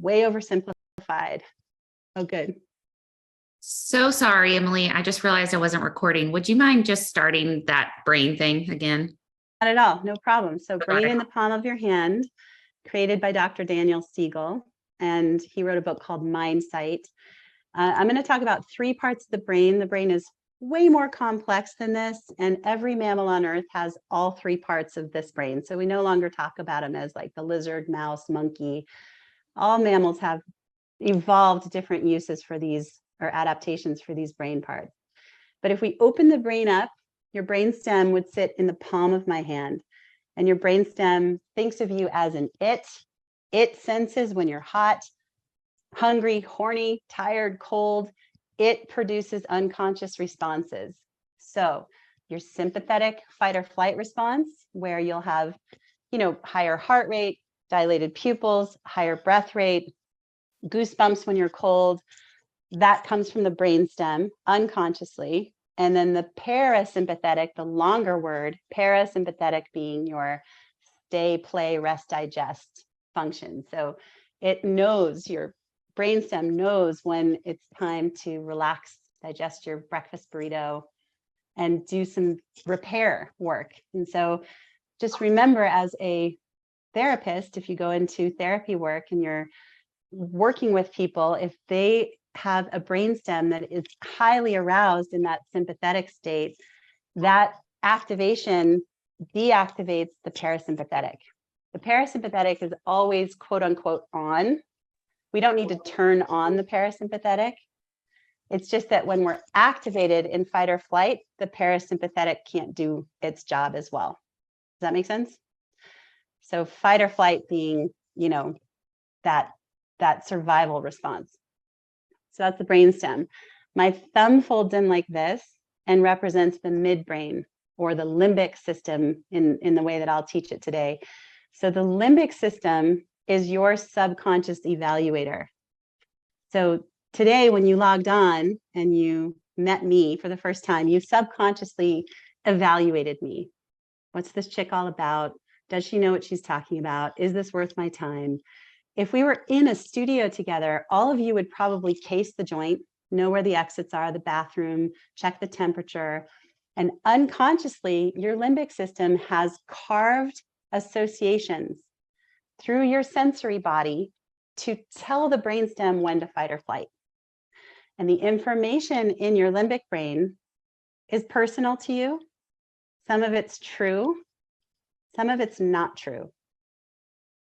way oversimplified. Oh, good. So sorry, Emily. I just realized I wasn't recording. Would you mind just starting that brain thing again? Not at all, no problem. So Brain in the Palm of Your Hand, created by Dr. Daniel Siegel, and he wrote a book called Mindsight. I'm going to talk about 3 parts of the brain. The brain is way more complex than this, and every mammal on Earth has all 3 parts of this brain. So we no longer talk about them as like the lizard, mouse, monkey. All mammals have evolved different uses for these, or adaptations for these brain parts. But if we open the brain up, your brain stem would sit in the palm of my hand, and your brain stem thinks of you as an it. It senses when you're hot, hungry, horny, tired, cold. It produces unconscious responses. So your sympathetic fight or flight response, where you'll have, higher heart rate, dilated pupils, higher breath rate, goosebumps when you're cold, that comes from the brainstem unconsciously. And then the parasympathetic, the longer word, parasympathetic being your stay, play, rest, digest function. So it knows, your brainstem knows when it's time to relax, digest your breakfast burrito, and do some repair work. And so just remember, as a therapist, if you go into therapy work and you're working with people, if they have a brainstem that is highly aroused in that sympathetic state, that activation deactivates the parasympathetic. The parasympathetic is always quote unquote on. We don't need to turn on the parasympathetic. It's just that when we're activated in fight or flight, the parasympathetic can't do its job as well. Does that make sense? So fight or flight being, that survival response. So that's the brainstem. My thumb folds in like this and represents the midbrain, or the limbic system in the way that I'll teach it today. So the limbic system is your subconscious evaluator. So today, when you logged on and you met me for the first time, you subconsciously evaluated me. What's this chick all about? Does she know what she's talking about? Is this worth my time? If we were in a studio together, all of you would probably case the joint, know where the exits are, the bathroom, check the temperature. And unconsciously, your limbic system has carved associations through your sensory body to tell the brainstem when to fight or flight. And the information in your limbic brain is personal to you. Some of it's true, some of it's not true,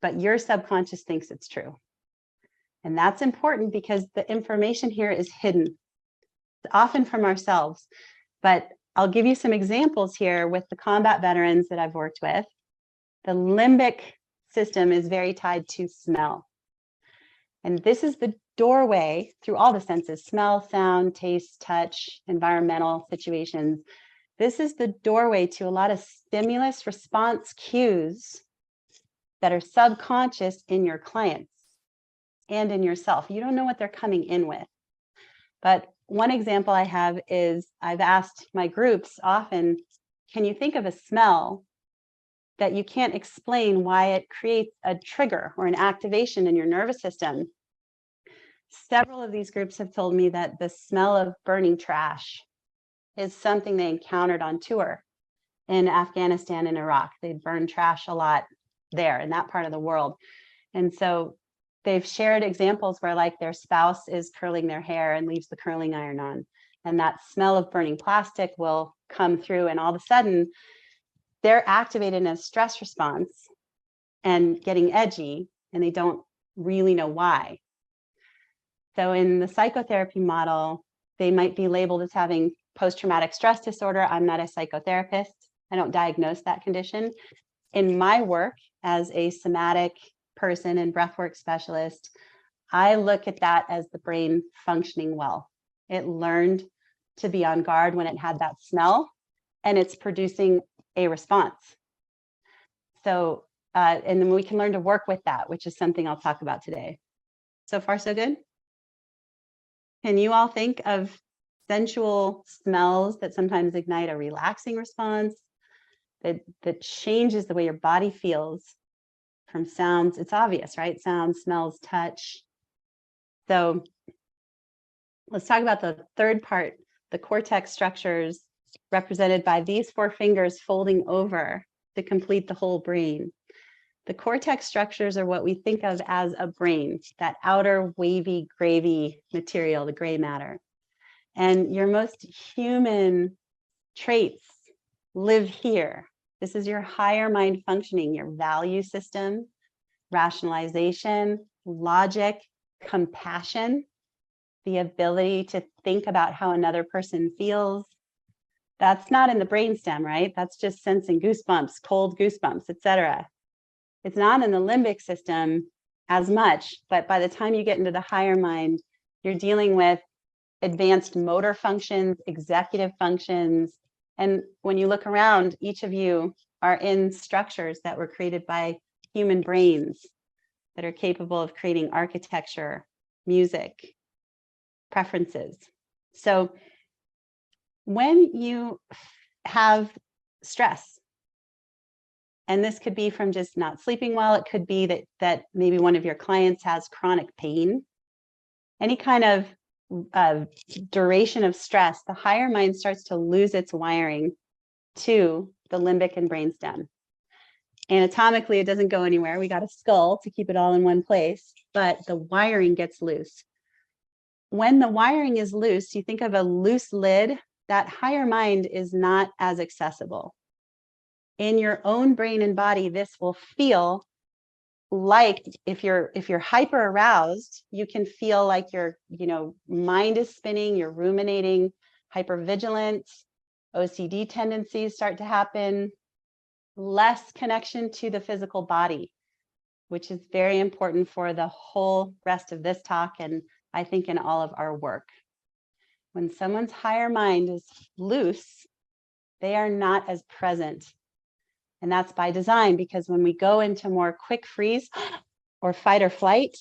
but your subconscious thinks it's true. And that's important because the information here is hidden, often from ourselves. But I'll give you some examples here with the combat veterans that I've worked with. The limbic system is very tied to smell. And this is the doorway through all the senses: smell, sound, taste, touch, environmental situations. This is the doorway to a lot of stimulus response cues that are subconscious in your clients and in yourself. You don't know what they're coming in with. But one example I have is, I've asked my groups often, can you think of a smell that you can't explain why it creates a trigger or an activation in your nervous system? Several of these groups have told me that the smell of burning trash is something they encountered on tour in Afghanistan and Iraq. They burn trash a lot there in that part of the world. And so they've shared examples where, like, their spouse is curling their hair and leaves the curling iron on, and that smell of burning plastic will come through, and all of a sudden they're activated in a stress response and getting edgy, and they don't really know why. So in the psychotherapy model, they might be labeled as having post-traumatic stress disorder. I'm not a psychotherapist. I don't diagnose that condition. In my work as a somatic person and breathwork specialist, I look at that as the brain functioning well. It learned to be on guard when it had that smell, and it's producing a response. So, and then we can learn to work with that, which is something I'll talk about today. So far, so good? Can you all think of sensual smells that sometimes ignite a relaxing response, that changes the way your body feels from sounds. It's obvious, right? Sound, smells, touch. So let's talk about the third part, the cortex structures represented by these 4 fingers folding over to complete the whole brain. The cortex structures are what we think of as a brain, that outer wavy, gravy material, the gray matter. And your most human traits live here. This is your higher mind functioning, your value system, rationalization, logic, compassion, the ability to think about how another person feels. That's not in the brainstem, right? That's just sensing goosebumps, cold goosebumps, etc. It's not in the limbic system as much, but by the time you get into the higher mind, you're dealing with advanced motor functions, executive functions. And when you look around, each of you are in structures that were created by human brains that are capable of creating architecture, music, preferences. So when you have stress, and this could be from just not sleeping well, it could be that maybe one of your clients has chronic pain, any kind of duration of stress, the higher mind starts to lose its wiring to the limbic and brainstem. Anatomically, it doesn't go anywhere. We got a skull to keep it all in one place, but the wiring gets loose. When the wiring is loose, you think of a loose lid, that higher mind is not as accessible. In your own brain and body, this will feel like if you're hyper aroused, you can feel like your mind is spinning, you're ruminating, hypervigilant, OCD tendencies start to happen, less connection to the physical body, which is very important for the whole rest of this talk and I think in all of our work. When someone's higher mind is loose, they are not as present. And that's by design, because when we go into more quick freeze or fight or flight,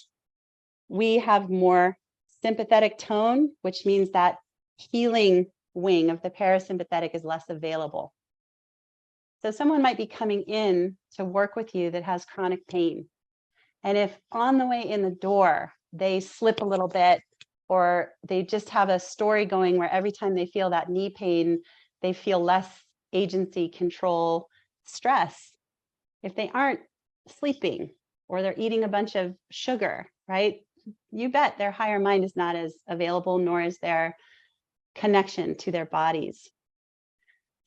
we have more sympathetic tone, which means that healing wing of the parasympathetic is less available. So someone might be coming in to work with you that has chronic pain. And if on the way in the door, they slip a little bit, or they just have a story going where every time they feel that knee pain, they feel less agency, control, stress. If they aren't sleeping or they're eating a bunch of sugar, right? You bet their higher mind is not as available, nor is their connection to their bodies.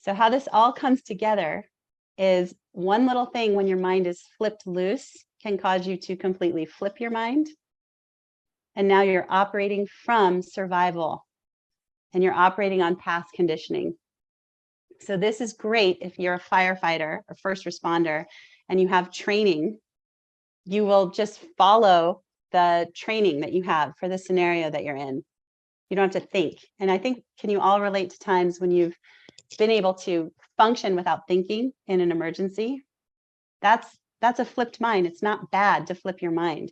So how this all comes together is one little thing when your mind is flipped loose can cause you to completely flip your mind. And now you're operating from survival and you're operating on past conditioning. So this is great if you're a firefighter or first responder and you have training. You will just follow the training that you have for the scenario that you're in. You don't have to think. And I think, can you all relate to times when you've been able to function without thinking in an emergency? That's a flipped mind. It's not bad to flip your mind.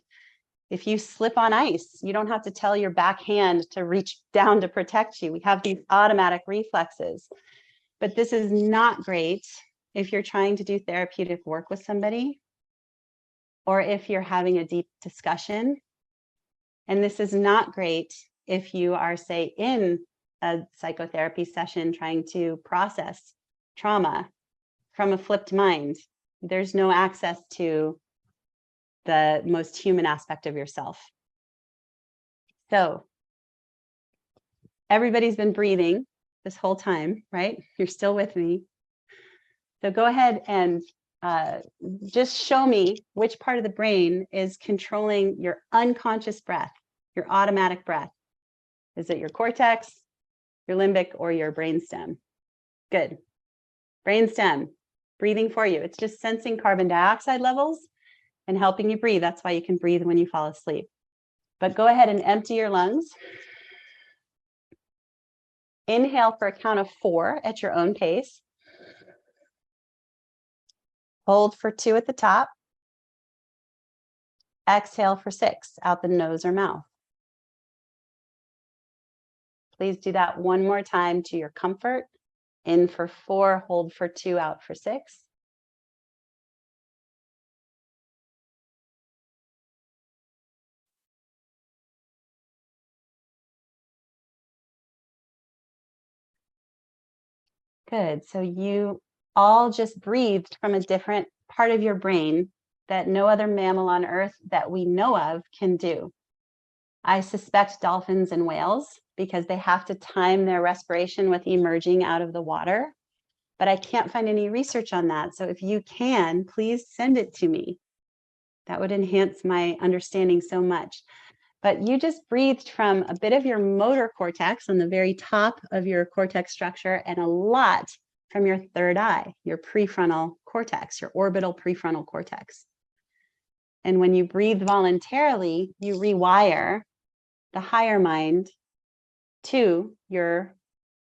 If you slip on ice, you don't have to tell your back hand to reach down to protect you. We have these automatic reflexes. But this is not great if you're trying to do therapeutic work with somebody, or if you're having a deep discussion. And this is not great if you are, say, in a psychotherapy session trying to process trauma from a flipped mind. There's no access to the most human aspect of yourself. So everybody's been breathing this whole time, right? You're still with me. So go ahead and just show me which part of the brain is controlling your unconscious breath, your automatic breath. Is it your cortex, your limbic, or your brainstem? Good. Brainstem, breathing for you. It's just sensing carbon dioxide levels and helping you breathe. That's why you can breathe when you fall asleep. But go ahead and empty your lungs. Inhale for a count of 4 at your own pace. Hold for 2 at the top. Exhale for 6 out the nose or mouth. Please do that one more time to your comfort. In for 4, hold for 2, out for 6. Good. So you all just breathed from a different part of your brain that no other mammal on Earth that we know of can do. I suspect dolphins and whales because they have to time their respiration with emerging out of the water, but I can't find any research on that. So if you can, please send it to me. That would enhance my understanding so much. But you just breathed from a bit of your motor cortex on the very top of your cortex structure and a lot from your third eye, your prefrontal cortex, your orbital prefrontal cortex. And when you breathe voluntarily, you rewire the higher mind to your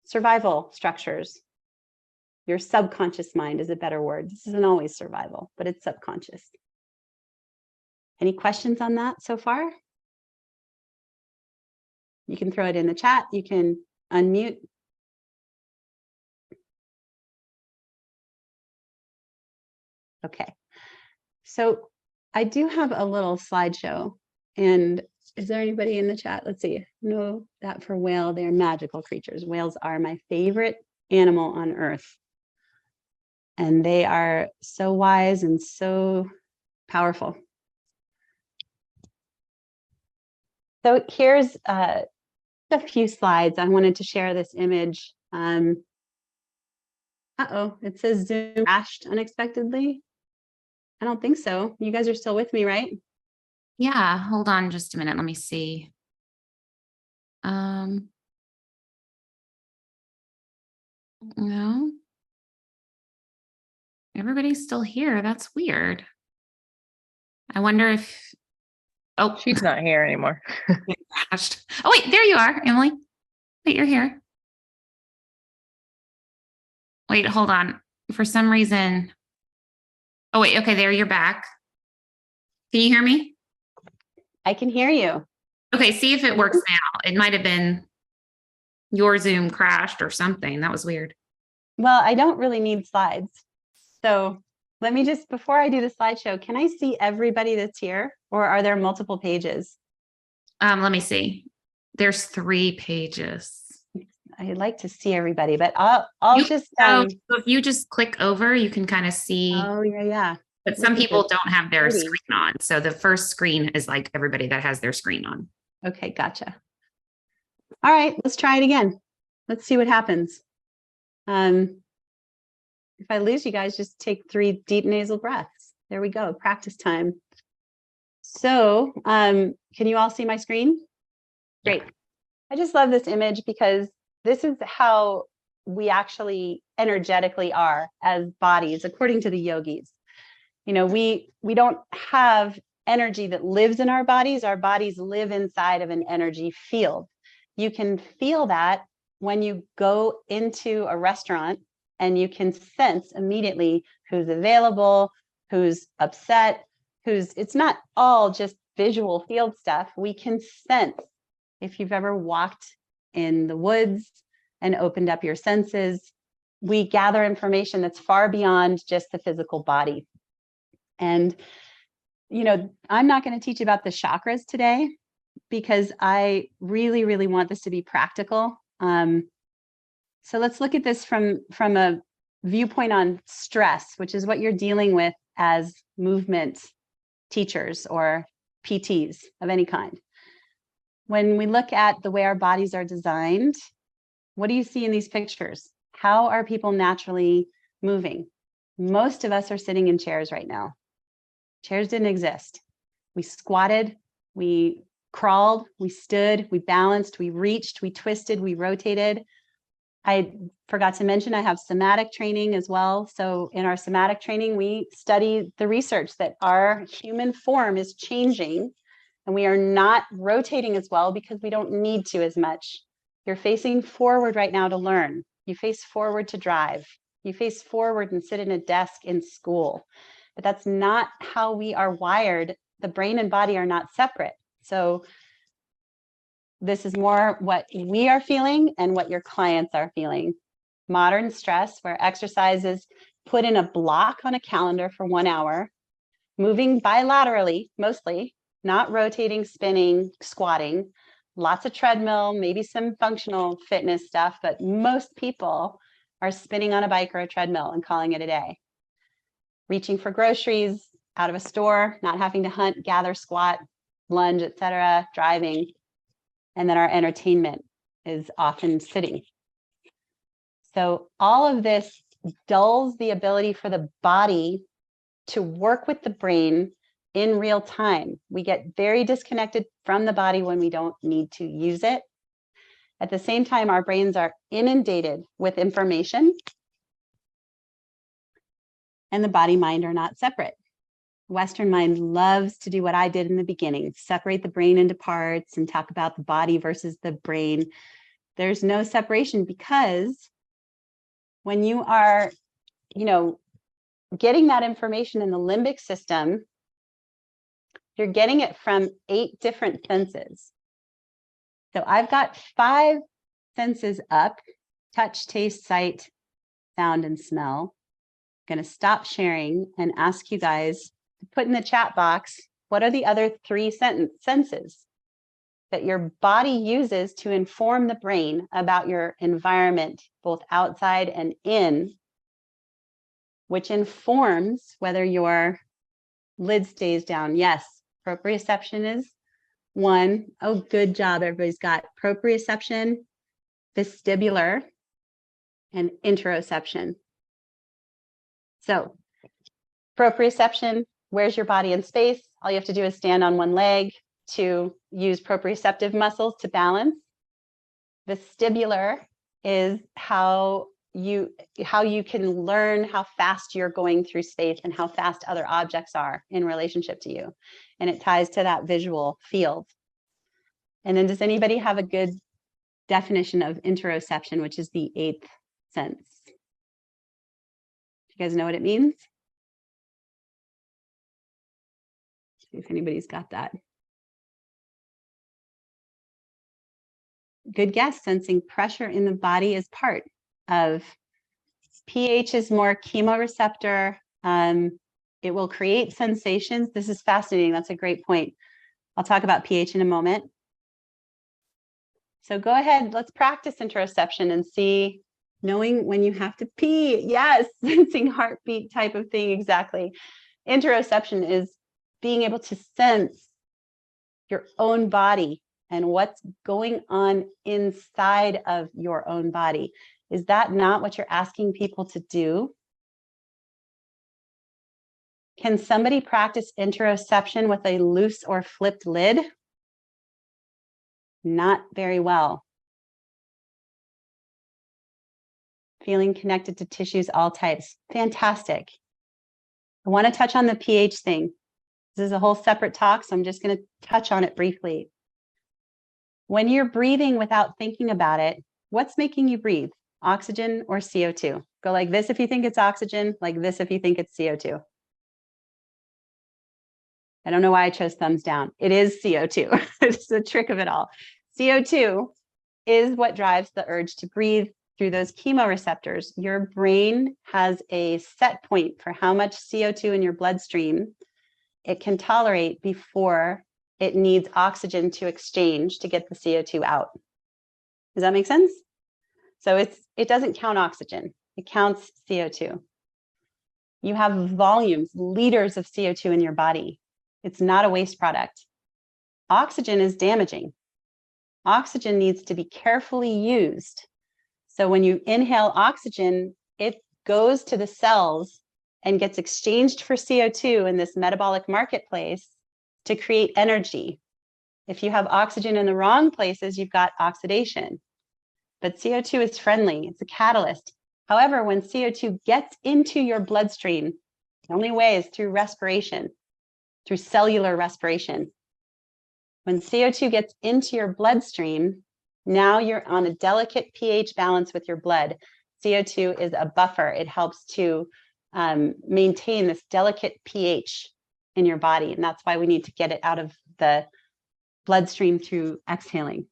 survival structures. Your subconscious mind is a better word. This isn't always survival, but it's subconscious. Any questions on that so far? You can throw it in the chat. You can unmute. Okay. So I do have a little slideshow. And is there anybody in the chat? Let's see. No, that for whale, they're magical creatures. Whales are my favorite animal on Earth. And they are so wise and so powerful. So here's a few slides. I wanted to share this image. Uh-oh, it says Zoom crashed unexpectedly. I don't think so. You guys are still with me, right? Yeah, hold on just a minute. Let me see. No. Everybody's still here. That's weird. I wonder if, oh, She's not here anymore. it crashed. Oh, wait, there you are, Emily. Wait, you're here. Wait, hold on. For some reason. Oh, wait, okay, there you're back. Can you hear me? I can hear you. Okay, see if it works now. It might have been your Zoom crashed or something. That was weird. Well, I don't really need slides. So let me just, before I do the slideshow, can I see everybody that's here or are there multiple pages? Let me see. There's 3 pages. I'd like to see everybody, but I'll just, so if you just click over, you can kind of see. Oh, yeah. But some people don't have their Pretty. screen on. So the first screen is like everybody that has their screen on. Okay, gotcha. All right, let's try it again. Let's see what happens. If I lose you guys, just take 3 deep nasal breaths. There we go, practice time. So can you all see my screen? Great. I just love this image because this is how we actually energetically are as bodies, according to the yogis. You know, we don't have energy that lives in our bodies. Our bodies live inside of an energy field. You can feel that when you go into a restaurant and you can sense immediately who's available, who's upset, it's not all just visual field stuff. We can sense if you've ever walked in the woods and opened up your senses, we gather information that's far beyond just the physical body. And, you know, I'm not going to teach about the chakras today because I really, really want this to be practical. So let's look at this from a viewpoint on stress, which is what you're dealing with as movement teachers or PTs of any kind. When we look at the way our bodies are designed, what do you see in these pictures? How are people naturally moving? Most of us are sitting in chairs right now. Chairs didn't exist. We squatted, we crawled, we stood, we balanced, we reached, we twisted, we rotated. I forgot to mention I have somatic training as well. So in our somatic training, we study the research that our human form is changing and we are not rotating as well because we don't need to as much. You're facing forward right now to learn. You face forward to drive. You face forward and sit in a desk in school. But that's not how we are wired. The brain and body are not separate. So this is more what we are feeling and what your clients are feeling. Modern stress, where exercise is put in a block on a calendar for 1 hour, moving bilaterally, mostly, not rotating, spinning, squatting, lots of treadmill, maybe some functional fitness stuff, but most people are spinning on a bike or a treadmill and calling it a day. Reaching for groceries out of a store, not having to hunt, gather, squat, lunge, etc., driving. And then our entertainment is often sitting. So all of this dulls the ability for the body to work with the brain in real time. We get very disconnected from the body when we don't need to use it. At the same time, our brains are inundated with information, and the body mind are not separate. Western mind loves to do what I did in the beginning, separate the brain into parts and talk about the body versus the brain. There's no separation, because when you are, getting that information in the limbic system, you're getting it from 8 different senses. So I've got 5 senses up: touch, taste, sight, sound, and smell. I'm going to stop sharing and ask you guys to put in the chat box, what are the other 3 senses that your body uses to inform the brain about your environment, both outside and in, which informs whether your lid stays down? Yes, proprioception is 1. Oh, good job. Everybody's got proprioception, vestibular, and interoception. So proprioception, where's your body in space? All you have to do is stand on one leg to use proprioceptive muscles to balance. Vestibular is how you can learn how fast you're going through space and how fast other objects are in relationship to you. And it ties to that visual field. And then does anybody have a good definition of interoception, which is the 8th sense? Do you guys know what it means? See if anybody's got that. Good guess. Sensing pressure in the body is part of. pH is more chemoreceptor. It will create sensations. This is fascinating. That's a great point. I'll talk about pH in a moment. So go ahead, let's practice interoception and see, knowing when you have to pee. Yes, sensing heartbeat type of thing, exactly. Interoception is being able to sense your own body and what's going on inside of your own body. Is that not what you're asking people to do? Can somebody practice interoception with a loose or flipped lid? Not very well. Feeling connected to tissues, all types. Fantastic. I want to touch on the pH thing. This is a whole separate talk, so I'm just going to touch on it briefly. When you're breathing without thinking about it, what's making you breathe? Oxygen or CO2? Go like this if you think it's oxygen, like this if you think it's CO2. I don't know why I chose thumbs down. It is CO2. It's the trick of it all. CO2 is what drives the urge to breathe through those chemoreceptors. Your brain has a set point for how much CO2 in your bloodstream it can tolerate before it needs oxygen to exchange to get the CO2 out. Does that make sense? So it doesn't count oxygen. It counts CO2. You have volumes, liters of CO2 in your body. It's not a waste product. Oxygen is damaging. Oxygen needs to be carefully used. So when you inhale oxygen, it goes to the cells and gets exchanged for CO2 in this metabolic marketplace to create energy. If you have oxygen in the wrong places, you've got oxidation. But CO2 is friendly. It's a catalyst. However, when CO2 gets into your bloodstream, the only way is through respiration, through cellular respiration. When CO2 gets into your bloodstream, now you're on a delicate pH balance with your blood. CO2 is a buffer. It helps to maintain this delicate pH in your body. And that's why we need to get it out of the bloodstream through exhaling.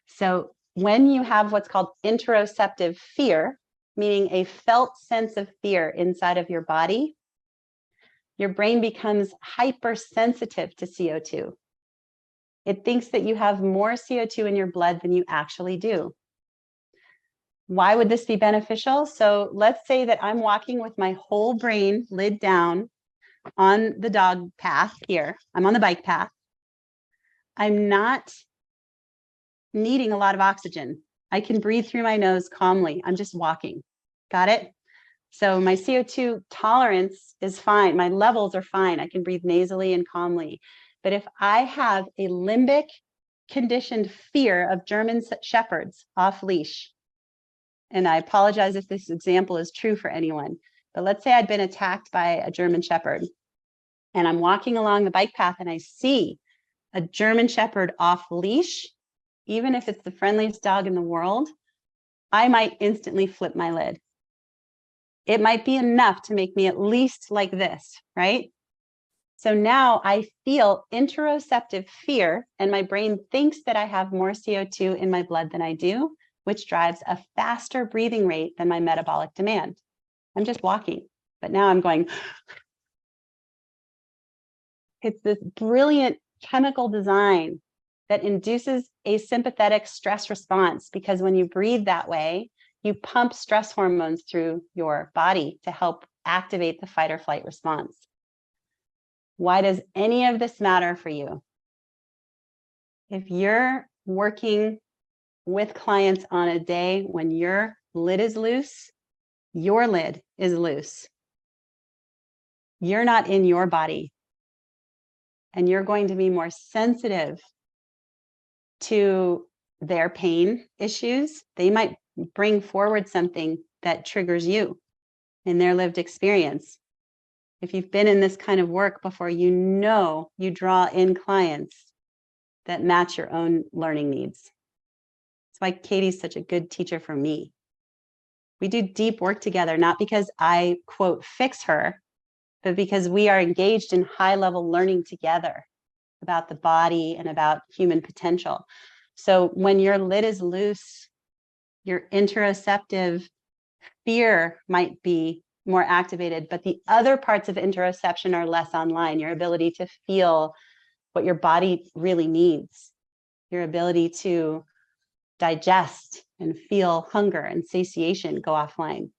So when you have what's called interoceptive fear, meaning a felt sense of fear inside of your body, your brain becomes hypersensitive to CO2. It thinks that you have more CO2 in your blood than you actually do. Why would this be beneficial? So let's say that I'm walking with my whole brain lid down on the dog path here. I'm on the bike path. I'm not needing a lot of oxygen. I can breathe through my nose calmly. I'm just walking. Got it? So my CO2 tolerance is fine. My levels are fine. I can breathe nasally and calmly. But if I have a limbic conditioned fear of German shepherds off leash, and I apologize if this example is true for anyone, but let's say I'd been attacked by a German shepherd and I'm walking along the bike path and I see a German shepherd off leash, even if it's the friendliest dog in the world, I might instantly flip my lid. It might be enough to make me at least like this, right? So now I feel interoceptive fear and my brain thinks that I have more CO2 in my blood than I do, which drives a faster breathing rate than my metabolic demand. I'm just walking, but now I'm going. It's this brilliant chemical design that induces a sympathetic stress response, because when you breathe that way, you pump stress hormones through your body to help activate the fight or flight response. Why does any of this matter for you? If you're working with clients on a day when your lid is loose, your lid is loose. You're not in your body. And you're going to be more sensitive to their pain issues. They might bring forward something that triggers you in their lived experience. If you've been in this kind of work before, you know you draw in clients that match your own learning needs. That's why Katie's such a good teacher for me. We do deep work together, not because I, quote, fix her, but because we are engaged in high-level learning together about the body and about human potential. So when your lid is loose, your interoceptive fear might be more activated, but the other parts of interoception are less online. Your ability to feel what your body really needs, your ability to digest and feel hunger and satiation go offline.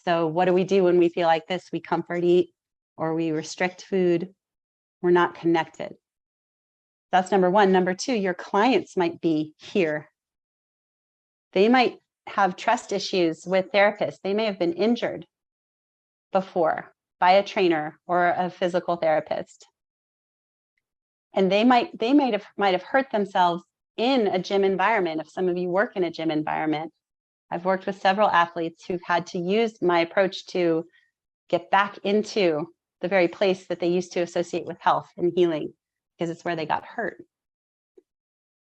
So what do we do when we feel like this? We comfort eat, or we restrict food. We're not connected. That's number one. Number two, your clients might be here. They might have trust issues with therapists. They may have been injured before by a trainer or a physical therapist. And they might have hurt themselves in a gym environment. If some of you work in a gym environment, I've worked with several athletes who've had to use my approach to get back into the very place that they used to associate with health and healing, because it's where they got hurt.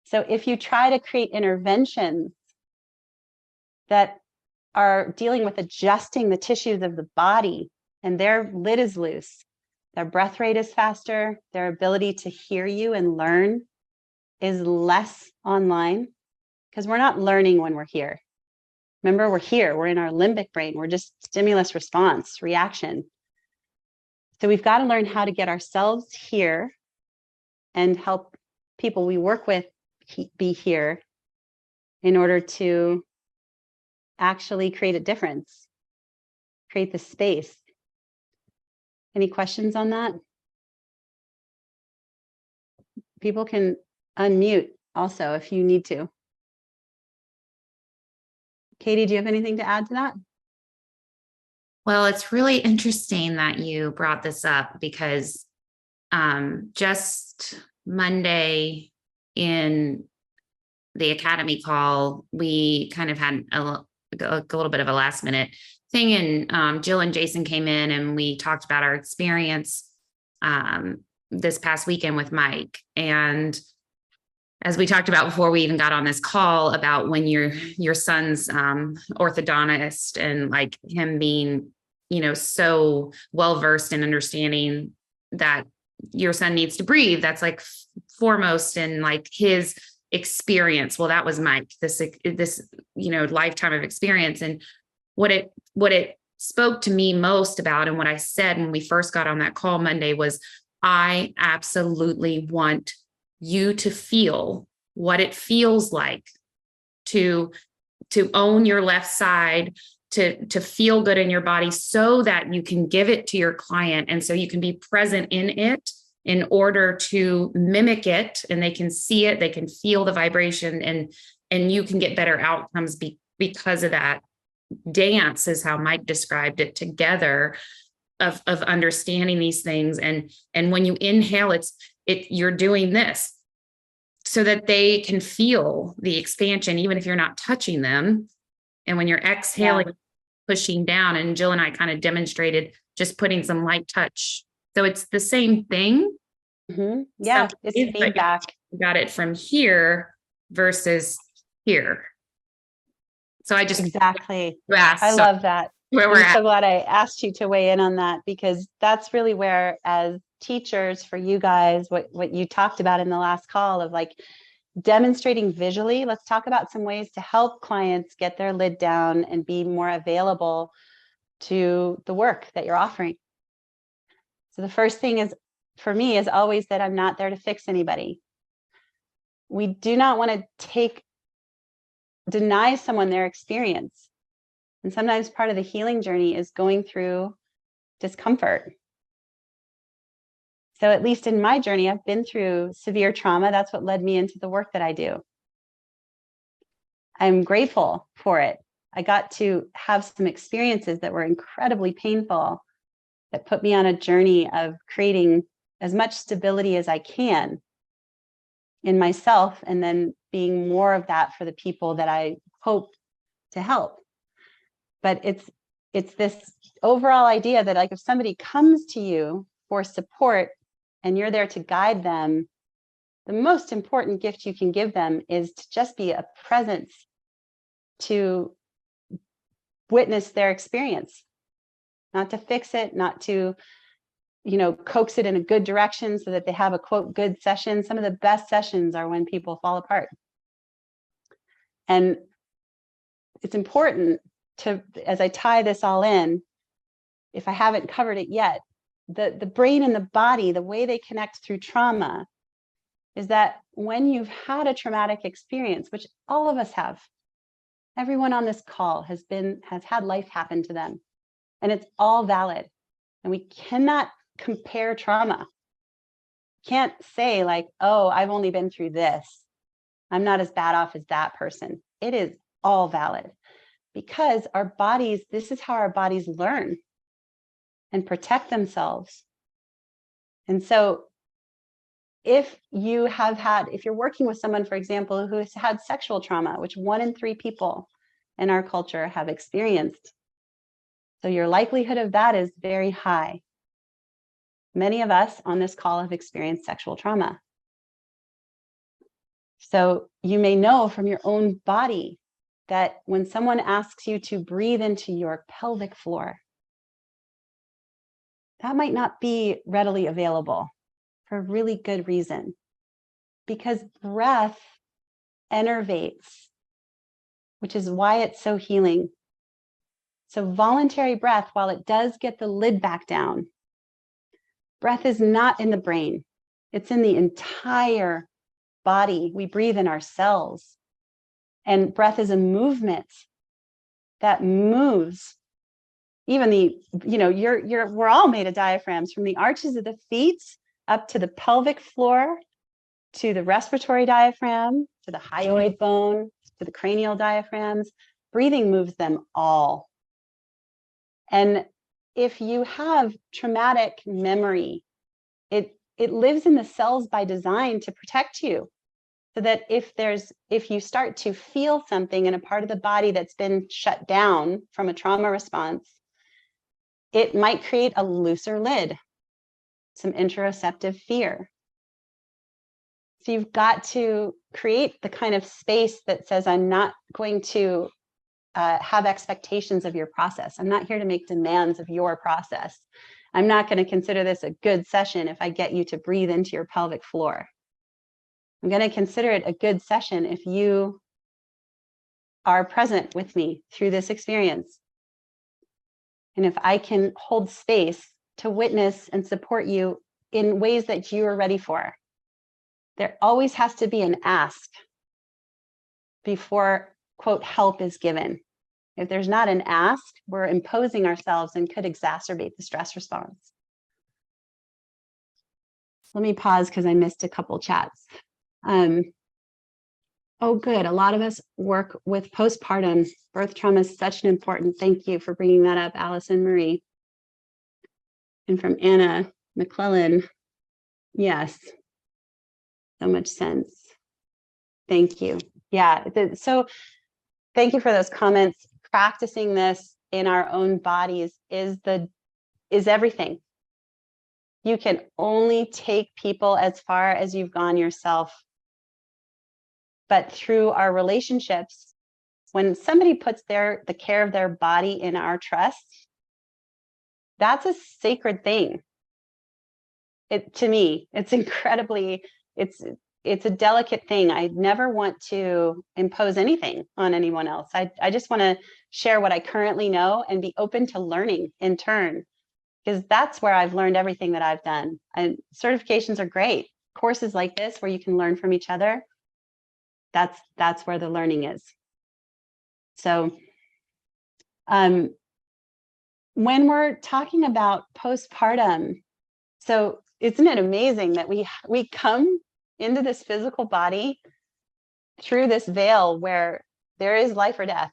So if you try to create interventions that are dealing with adjusting the tissues of the body and their lid is loose, their breath rate is faster, their ability to hear you and learn is less online, because we're not learning when we're here. Remember, we're here, we're in our limbic brain, we're just stimulus response, reaction. So we've got to learn how to get ourselves here and help people we work with be here in order to actually create a difference, create the space. Any questions on that? People can unmute also if you need to. Katie, do you have anything to add to that? Well, it's really interesting that you brought this up, because just Monday in the Academy call, we kind of had a little bit of a last minute thing, and Jill and Jason came in and we talked about our experience this past weekend with Mike. And as we talked about before we even got on this call, about when your son's orthodontist, and like him being, so well versed in understanding that your son needs to breathe. That's like foremost in like his experience. Well, that was Mike, this lifetime of experience. And what it spoke to me most about, and what I said when we first got on that call Monday, was I absolutely want you to feel what it feels like to to own your left side, to feel good in your body so that you can give it to your client. And so you can be present in it in order to mimic it, and they can see it, they can feel the vibration, and you can get better outcomes because of that. Dance is how Mike described it, together of understanding these things. And when you inhale, you're doing this so that they can feel the expansion, even if you're not touching them. And when you're exhaling, pushing down, and Jill and I kind of demonstrated just putting some light touch. So it's the same thing. Mm-hmm. Yeah, it's feedback. Got it from here versus here. So I just exactly. I love that. I'm so glad I asked you to weigh in on that, because that's really where, as teachers, for you guys, what you talked about in the last call of like demonstrating visually. Let's talk about some ways to help clients get their lid down and be more available to the work that you're offering. So the first thing is, for me, is always that I'm not there to fix anybody. We do not want to deny someone their experience. And sometimes part of the healing journey is going through discomfort. So at least in my journey, I've been through severe trauma. That's what led me into the work that I do. I'm grateful for it. I got to have some experiences that were incredibly painful, that put me on a journey of creating as much stability as I can in myself, and then being more of that for the people that I hope to help. But it's this overall idea that, like, if somebody comes to you for support and you're there to guide them, the most important gift you can give them is to just be a presence to witness their experience, not to fix it, not to, coax it in a good direction so that they have a quote good session. Some of the best sessions are when people fall apart. And it's important to, as I tie this all in, if I haven't covered it yet, the brain and the body, the way they connect through trauma is that when you've had a traumatic experience, which all of us have, everyone on this call has had life happen to them, and it's all valid. And we cannot compare trauma. Can't say like, oh, I've only been through this, I'm not as bad off as that person. It is all valid, because our bodies, this is how our bodies learn and protect themselves. And so if you're working with someone, for example, who has had sexual trauma, which 1 in 3 people in our culture have experienced, so your likelihood of that is very high. Many of us on this call have experienced sexual trauma. So you may know from your own body that when someone asks you to breathe into your pelvic floor, that might not be readily available for a really good reason, because breath enervates, which is why it's so healing. So voluntary breath, while it does get the lid back down, breath is not in the brain. It's in the entire body. We breathe in our cells. And breath is a movement that moves. Even we're all made of diaphragms, from the arches of the feet up to the pelvic floor, to the respiratory diaphragm, to the hyoid bone, to the cranial diaphragms. Breathing moves them all. And if you have traumatic memory, it lives in the cells by design to protect you, so that if you start to feel something in a part of the body that's been shut down from a trauma response, it might create a looser lid, some interoceptive fear. So you've got to create the kind of space that says, I'm not going to have expectations of your process. I'm not here to make demands of your process. I'm not going to consider this a good session if I get you to breathe into your pelvic floor. I'm going to consider it a good session if you are present with me through this experience. And if I can hold space to witness and support you in ways that you are ready for. There always has to be an ask before quote, help is given. If there's not an ask, we're imposing ourselves and could exacerbate the stress response. Let me pause because I missed a couple chats. Oh, good. A lot of us work with postpartum. Birth trauma is such an important, thank you for bringing that up, Allison Marie. And from Anna McClellan, yes, so much sense. Thank you. Yeah, so thank you for those comments. Practicing this in our own bodies is everything. You can only take people as far as you've gone yourself. But through our relationships, when somebody puts the care of their body in our trust, that's a sacred thing. To me, it's incredibly, it's a delicate thing. I never want to impose anything on anyone else. I just want to share what I currently know and be open to learning in turn, because that's where I've learned everything that I've done. And certifications are great. Courses like this where you can learn from each other, that's where the learning is. So when we're talking about postpartum, so isn't it amazing that we come into this physical body through this veil where there is life or death.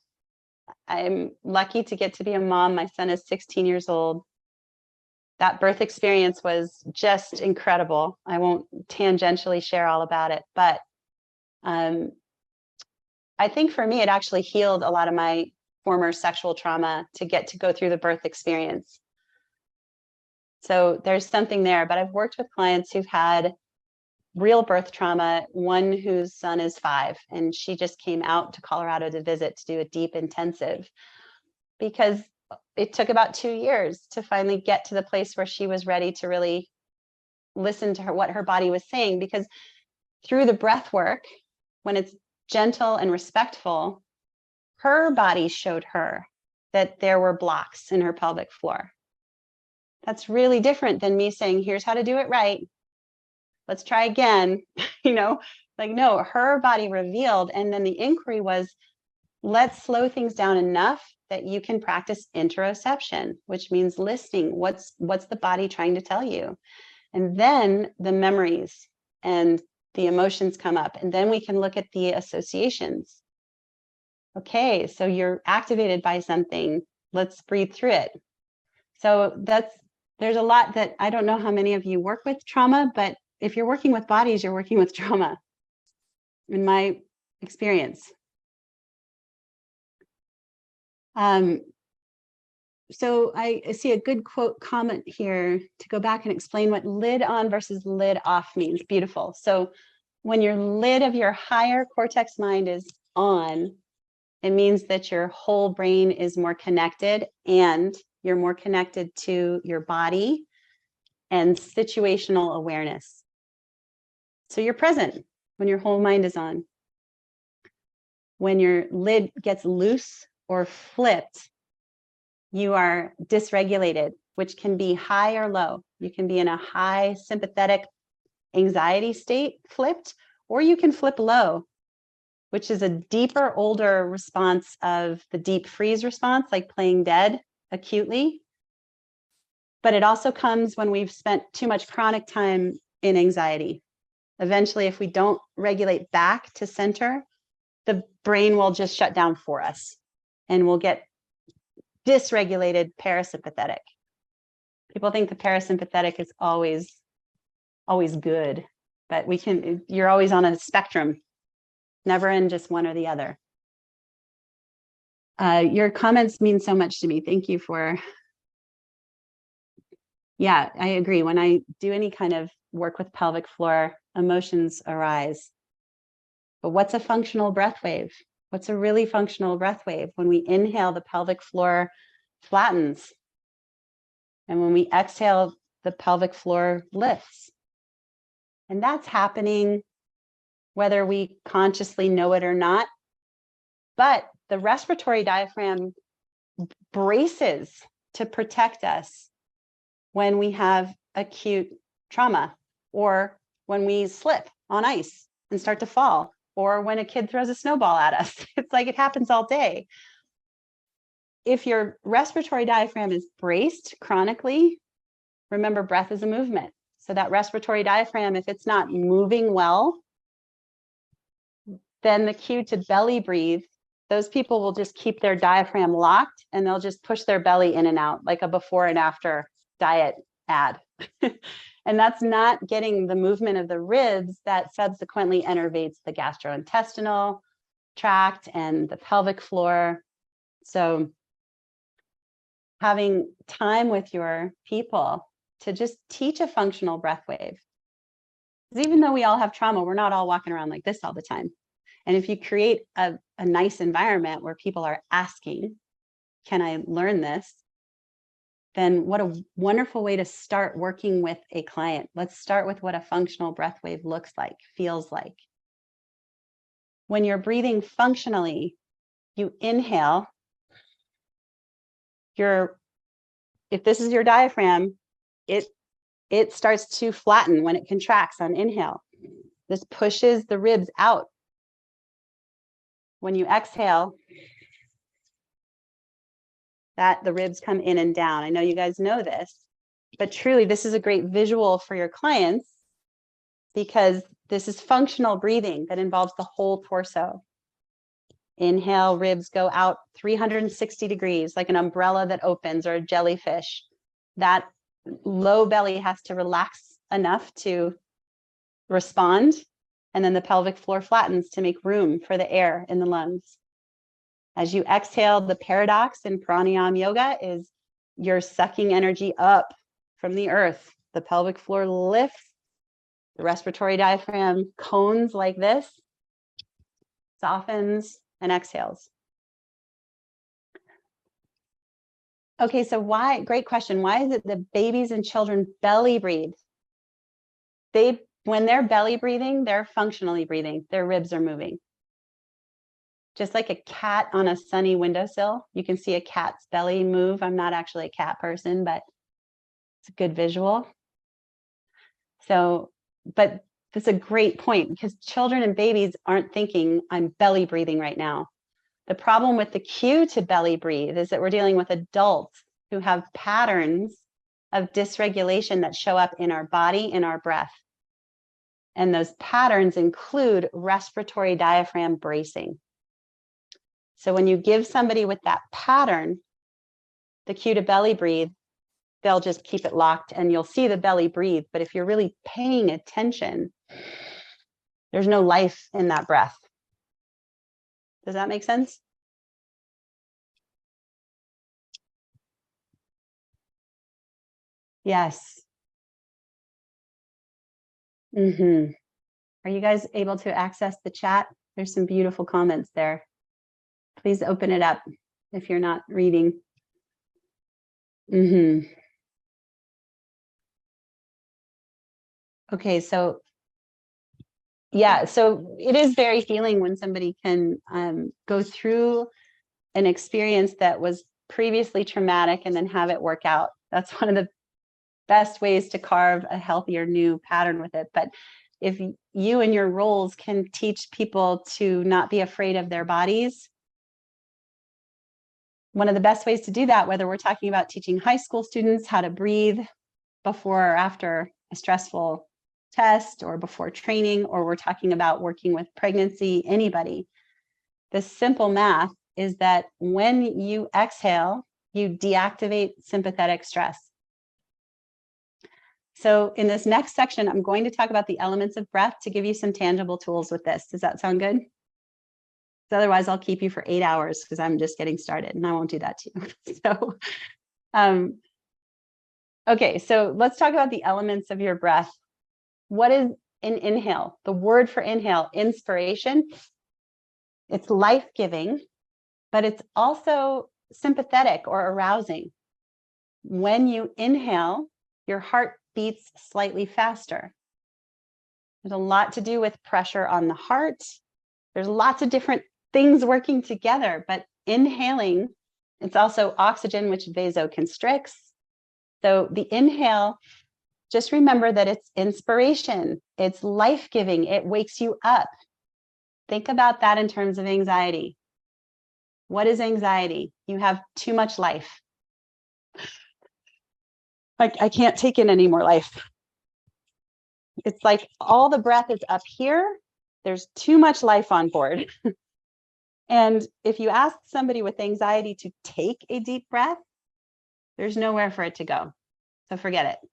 I'm lucky to get to be a mom. My son is 16 years old. That birth experience was just incredible. I won't tangentially share all about it, but I think for me, it actually healed a lot of my former sexual trauma to get to go through the birth experience. So there's something there, but I've worked with clients who've had real birth trauma, one whose son is 5, and she just came out to Colorado to visit to do a deep intensive because it took about 2 years to finally get to the place where she was ready to really listen to what her body was saying, because through the breath work, when it's gentle and respectful, her body showed her that there were blocks in her pelvic floor. That's really different than me saying, here's how to do it right. Let's try again. No, her body revealed. And then the inquiry was, let's slow things down enough that you can practice interoception, which means listening. What's the body trying to tell you? And then the memories and the emotions come up, and then we can look at the associations. Okay, so you're activated by something. Let's breathe through it. So there's a lot that I don't know how many of you work with trauma, but if you're working with bodies, you're working with trauma, in my experience. So I see a good quote comment here to go back and explain what lid on versus lid off means. Beautiful. So when your lid of your higher cortex mind is on, it means that your whole brain is more connected and you're more connected to your body and situational awareness. So you're present when your whole mind is on. When your lid gets loose or flipped, you are dysregulated, which can be high or low. You can be in a high sympathetic anxiety state flipped, or you can flip low, which is a deeper, older response of the deep freeze response, like playing dead acutely. But it also comes when we've spent too much chronic time in anxiety. Eventually, if we don't regulate back to center, the brain will just shut down for us and we'll get dysregulated parasympathetic. People think the parasympathetic is always good, but you're always on a spectrum, never in just one or the other. Your comments mean so much to me. Thank you for, yeah, I agree. When I do any kind of work with pelvic floor, emotions arise. But what's a functional breath wave? What's a really functional breath wave? When we inhale, the pelvic floor flattens. And when we exhale, the pelvic floor lifts. And that's happening whether we consciously know it or not. But the respiratory diaphragm braces to protect us when we have acute trauma or when we slip on ice and start to fall. or when a kid throws a snowball at us. It's like it happens all day. If your respiratory diaphragm is braced chronically, remember breath is a movement. So that respiratory diaphragm, if it's not moving well, then the cue to belly breathe, those people will just keep their diaphragm locked and they'll just push their belly in and out like a before and after diet ad. And that's not getting the movement of the ribs that subsequently innervates the gastrointestinal tract and the pelvic floor. So having time with your people to just teach a functional breath wave. Because even though we all have trauma, we're not all walking around like this all the time. And if you create a nice environment where people are asking, can I learn this? Then what a wonderful way to start working with a client. Let's start with what a functional breath wave looks like, feels like. When you're breathing functionally, you inhale. If this is your diaphragm, it starts to flatten when it contracts on inhale. This pushes the ribs out. When you exhale, that the ribs come in and down. I know you guys know this, but truly this is a great visual for your clients because this is functional breathing that involves the whole torso. Inhale, ribs go out 360 degrees like an umbrella that opens or a jellyfish. That low belly has to relax enough to respond, and then the pelvic floor flattens to make room for the air in the lungs. As you exhale, the paradox in pranayama yoga is you're sucking energy up from the earth. The pelvic floor lifts, the respiratory diaphragm cones like this, softens and exhales. Okay, so why, great question. Why is it that babies and children belly breathe? When they're belly breathing, they're functionally breathing. Their ribs are moving. Just like a cat on a sunny windowsill, you can see a cat's belly move. I'm not actually a cat person, but it's a good visual. So, but that's a great point because children and babies aren't thinking, I'm belly breathing right now. The problem with the cue to belly breathe is that we're dealing with adults who have patterns of dysregulation that show up in our body, in our breath. And those patterns include respiratory diaphragm bracing. So when you give somebody with that pattern the cue to belly breathe, they'll just keep it locked and you'll see the belly breathe. But if you're really paying attention, there's no life in that breath. Does that make sense? Yes. Mm-hmm. Are you guys able to access the chat? There's some beautiful comments there. Please open it up if you're not reading. Mm-hmm. Okay, so yeah, so it is very healing when somebody can go through an experience that was previously traumatic and then have it work out. That's one of the best ways to carve a healthier new pattern with it. But if you and your roles can teach people to not be afraid of their bodies, one of the best ways to do that, whether we're talking about teaching high school students how to breathe before or after a stressful test or before training, or we're talking about working with pregnancy, anybody, the simple math is that when you exhale, you deactivate sympathetic stress. So in this next section, I'm going to talk about the elements of breath to give you some tangible tools with this. Does that sound good? Otherwise, I'll keep you for 8 hours because I'm just getting started and I won't do that to you. So, okay, so let's talk about the elements of your breath. What is an inhale? The word for inhale, inspiration. It's life-giving, but it's also sympathetic or arousing. When you inhale, your heart beats slightly faster. There's a lot to do with pressure on the heart. There's lots of different things working together, but inhaling, it's also oxygen, which vasoconstricts. So the inhale, just remember that it's inspiration, it's life-giving, it wakes you up. Think about that in terms of anxiety. What is anxiety? You have too much life. I can't take in any more life. It's like all the breath is up here. There's too much life on board. And if you ask somebody with anxiety to take a deep breath, there's nowhere for it to go. So forget it.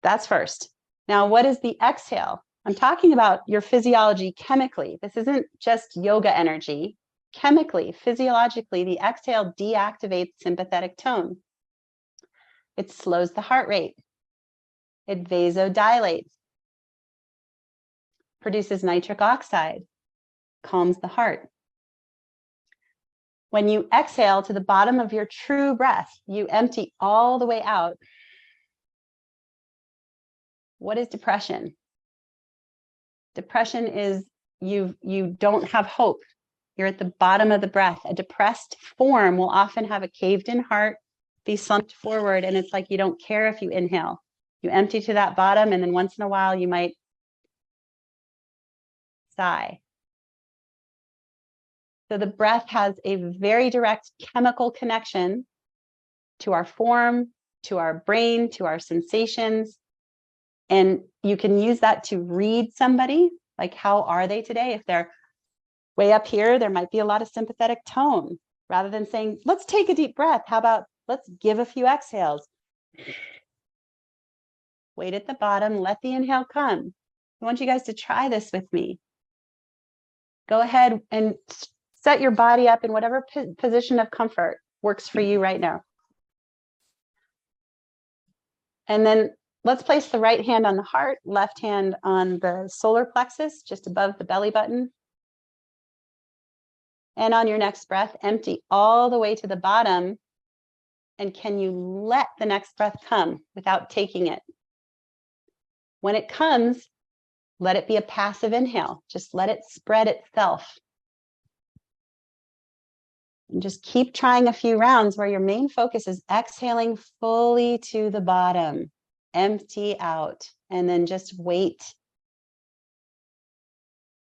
That's first. Now, what is the exhale? I'm talking about your physiology chemically. This isn't just yoga energy. Chemically, physiologically, the exhale deactivates sympathetic tone. It slows the heart rate. It vasodilates, produces nitric oxide, calms the heart. When you exhale to the bottom of your true breath, you empty all the way out. What is depression? Depression is you don't have hope. You're at the bottom of the breath. A depressed form will often have a caved in heart, be slumped forward, and it's like you don't care if you inhale. You empty to that bottom, and then once in a while you might sigh. So the breath has a very direct chemical connection to our form, to our brain, to our sensations. And you can use that to read somebody, like how are they today? If they're way up here, there might be a lot of sympathetic tone. Rather than saying, let's take a deep breath, how about let's give a few exhales. Wait at the bottom, let the inhale come. I want you guys to try this with me. Go ahead and set your body up in whatever position of comfort works for you right now. And then let's place the right hand on the heart, left hand on the solar plexus, just above the belly button. And on your next breath, empty all the way to the bottom. And can you let the next breath come without taking it? When it comes, let it be a passive inhale. Just let it spread itself. And just keep trying a few rounds where your main focus is exhaling fully to the bottom. Empty out, and then just wait.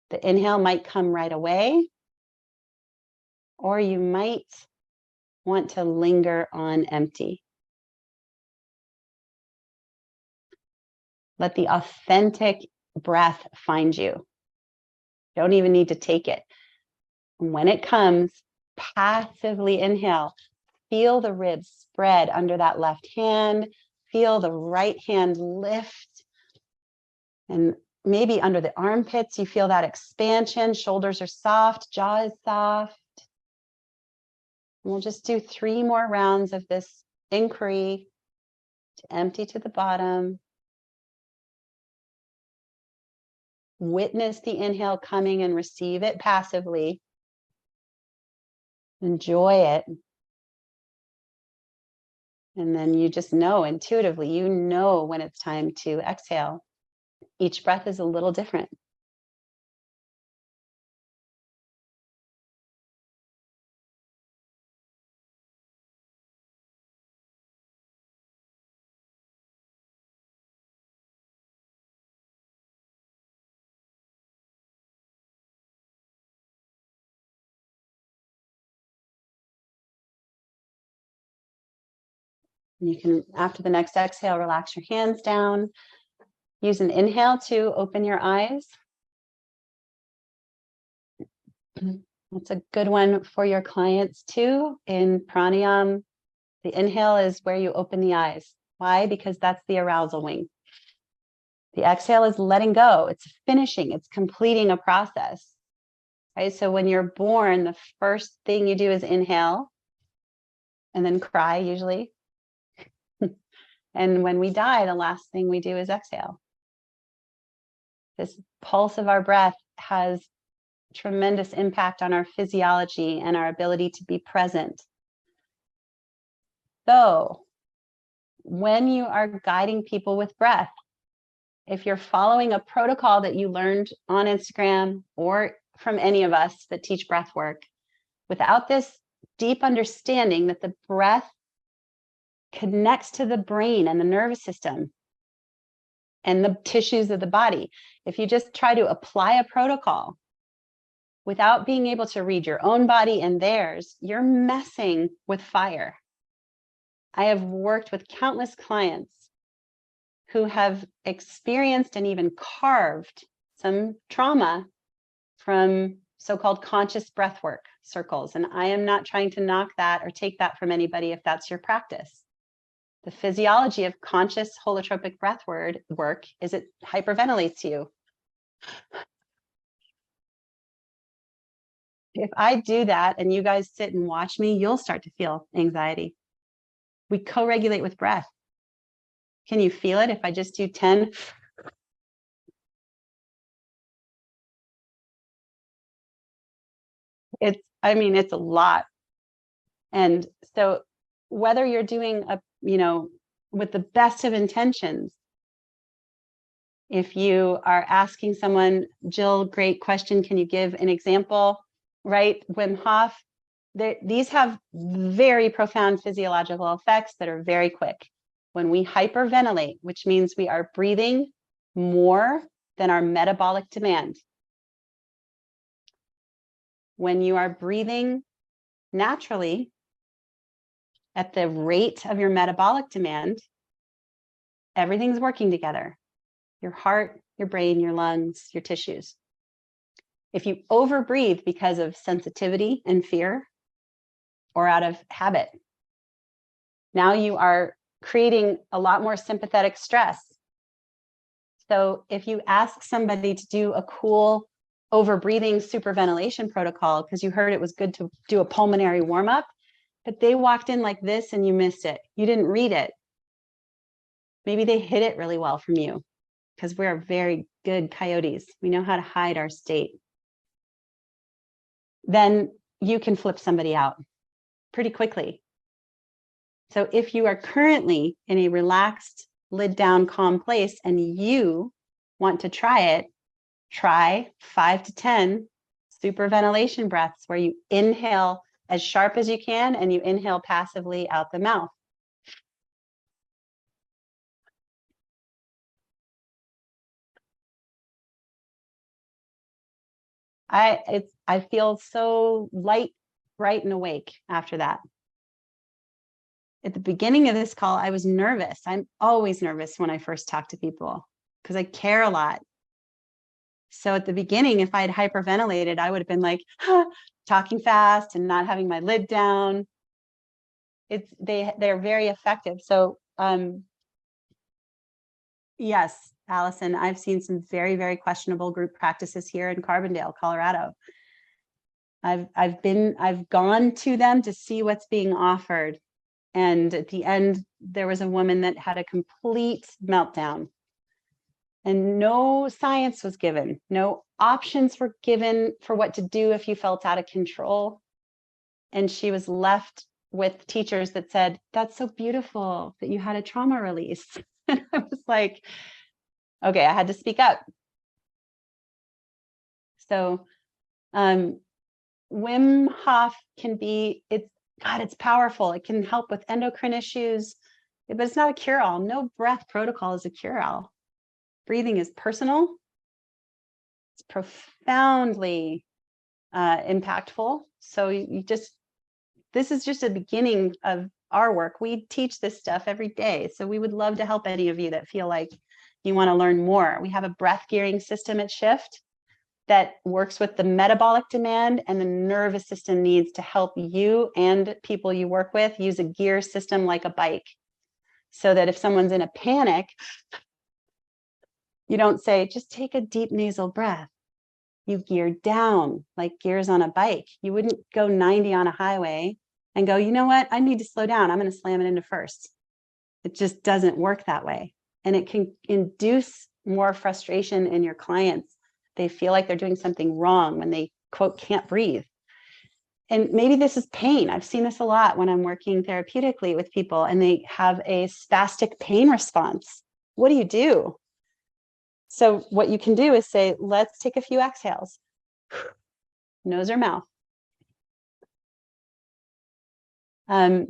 The inhale might come right away, or you might want to linger on empty. Let the authentic breath find you. Don't even need to take it. When it comes, passively inhale. Feel the ribs spread under that left hand. Feel the right hand lift. And maybe under the armpits, you feel that expansion. Shoulders are soft, jaw is soft. And we'll just do 3 more rounds of this inquiry to empty to the bottom. Witness the inhale coming and receive it passively. Enjoy it. And then you just know intuitively, you know when it's time to exhale. Each breath is a little different. You can, after the next exhale, relax your hands down. Use an inhale to open your eyes. That's a good one for your clients too. In pranayama, the inhale is where you open the eyes. Why? Because that's the arousal wing. The exhale is letting go. It's finishing. It's completing a process. Right? So when you're born, the first thing you do is inhale and then cry usually. And when we die, the last thing we do is exhale. This pulse of our breath has tremendous impact on our physiology and our ability to be present. So when you are guiding people with breath, if you're following a protocol that you learned on Instagram or from any of us that teach breath work, without this deep understanding that the breath connects to the brain and the nervous system, and the tissues of the body. If you just try to apply a protocol without being able to read your own body and theirs, you're messing with fire. I have worked with countless clients who have experienced and even carved some trauma from so-called conscious breathwork circles. And I am not trying to knock that or take that from anybody if that's your practice. The physiology of conscious holotropic breath work is it hyperventilates you. If I do that and you guys sit and watch me, you'll start to feel anxiety. We co-regulate with breath. Can you feel it if I just do 10? It's a lot. And so whether you're doing with the best of intentions, if you are asking someone, Jill, great question, can you give an example, right? Wim Hof, these have very profound physiological effects that are very quick. When we hyperventilate, which means we are breathing more than our metabolic demand. When you are breathing naturally at the rate of your metabolic demand, everything's working together. Your heart, your brain, your lungs, your tissues. If you overbreathe because of sensitivity and fear or out of habit, now you are creating a lot more sympathetic stress. So if you ask somebody to do a cool overbreathing superventilation protocol because you heard it was good to do a pulmonary warm-up, but they walked in like this and you missed it. You didn't read it. Maybe they hid it really well from you because we're very good coyotes. We know how to hide our state. Then you can flip somebody out pretty quickly. So if you are currently in a relaxed, lid down, calm place and you want to try it, try 5 to 10 superventilation breaths where you inhale as sharp as you can and you inhale passively out the mouth. I feel so light, bright, and awake after that. At the beginning of this call, I was nervous. I'm always nervous when I first talk to people because I care a lot. So at the beginning, if I had hyperventilated, I would have been like, talking fast and not having my lid down. They're very effective. So yes, Allison, I've seen some very, very questionable group practices here in Carbondale, Colorado. I've gone to them to see what's being offered. And at the end, there was a woman that had a complete meltdown. And no science was given. No options were given for what to do if you felt out of control. And she was left with teachers that said, that's so beautiful that you had a trauma release. And I was like, okay, I had to speak up. So Wim Hof can be, it's powerful. It can help with endocrine issues, but it's not a cure-all. No breath protocol is a cure-all. Breathing is personal. It's profoundly impactful. So this is just a beginning of our work. We teach this stuff every day. So we would love to help any of you that feel like you want to learn more. We have a breath gearing system at Shift that works with the metabolic demand and the nervous system needs to help you and people you work with use a gear system like a bike. So that if someone's in a panic, you don't say, just take a deep nasal breath. You gear down like gears on a bike. You wouldn't go 90 on a highway and go, you know what? I need to slow down. I'm going to slam it into first. It just doesn't work that way. And it can induce more frustration in your clients. They feel like they're doing something wrong when they, quote, can't breathe. And maybe this is pain. I've seen this a lot when I'm working therapeutically with people and they have a spastic pain response. What do you do? So what you can do is say, let's take a few exhales, nose or mouth. Let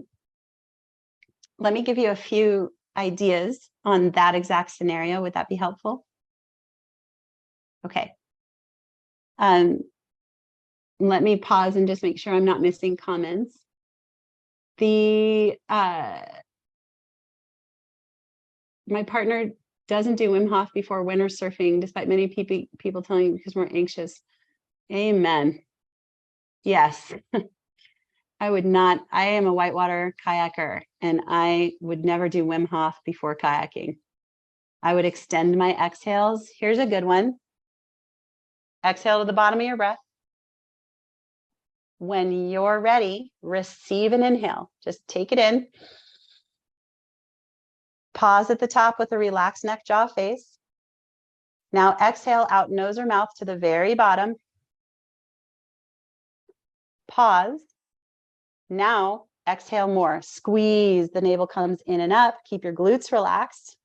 me give you a few ideas on that exact scenario? Would that be helpful? Okay. Let me pause and just make sure I'm not missing comments. My partner doesn't do Wim Hof before winter surfing, despite many people telling me because we're anxious. Amen. Yes. I would not. I am a whitewater kayaker, and I would never do Wim Hof before kayaking. I would extend my exhales. Here's a good one. Exhale to the bottom of your breath. When you're ready, receive an inhale. Just take it in. Pause at the top with a relaxed neck, jaw, face. Now exhale out nose or mouth to the very bottom. Pause. Now exhale more. Squeeze. The navel comes in and up. Keep your glutes relaxed.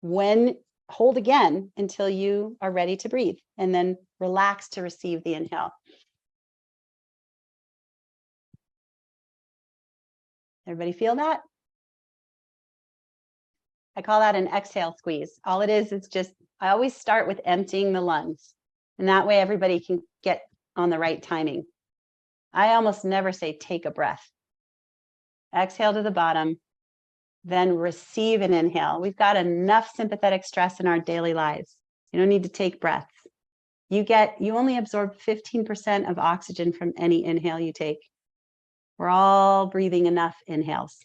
Hold again until you are ready to breathe, and then relax to receive the inhale. Everybody feel that? I call that an exhale squeeze. All it is just, I always start with emptying the lungs, and that way everybody can get on the right timing. I almost never say take a breath. Exhale to the bottom, then receive an inhale. We've got enough sympathetic stress in our daily lives. You don't need to take breaths. You only absorb 15% of oxygen from any inhale you take. We're all breathing enough inhales.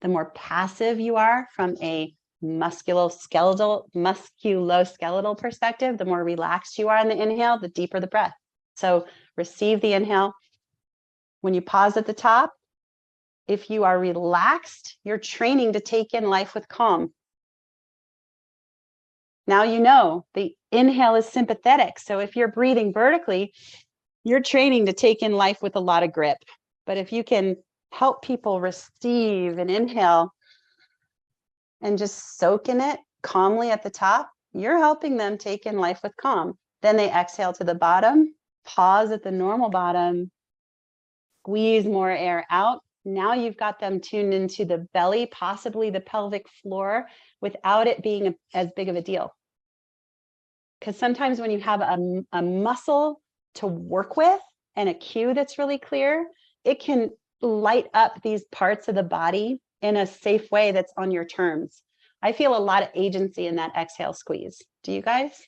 The more passive you are from a musculoskeletal perspective, the more relaxed you are on the inhale, the deeper the breath. So receive the inhale. When you pause at the top, if you are relaxed, you're training to take in life with calm. Now you know the inhale is sympathetic. So if you're breathing vertically, you're training to take in life with a lot of grip. But if you can help people receive an inhale and just soak in it calmly at the top, you're helping them take in life with calm. Then they exhale to the bottom, pause at the normal bottom, squeeze more air out. Now you've got them tuned into the belly, possibly the pelvic floor, without it being as big of a deal. Because sometimes when you have a muscle to work with and a cue that's really clear, it can light up these parts of the body in a safe way that's on your terms. I feel a lot of agency in that exhale squeeze. Do you guys?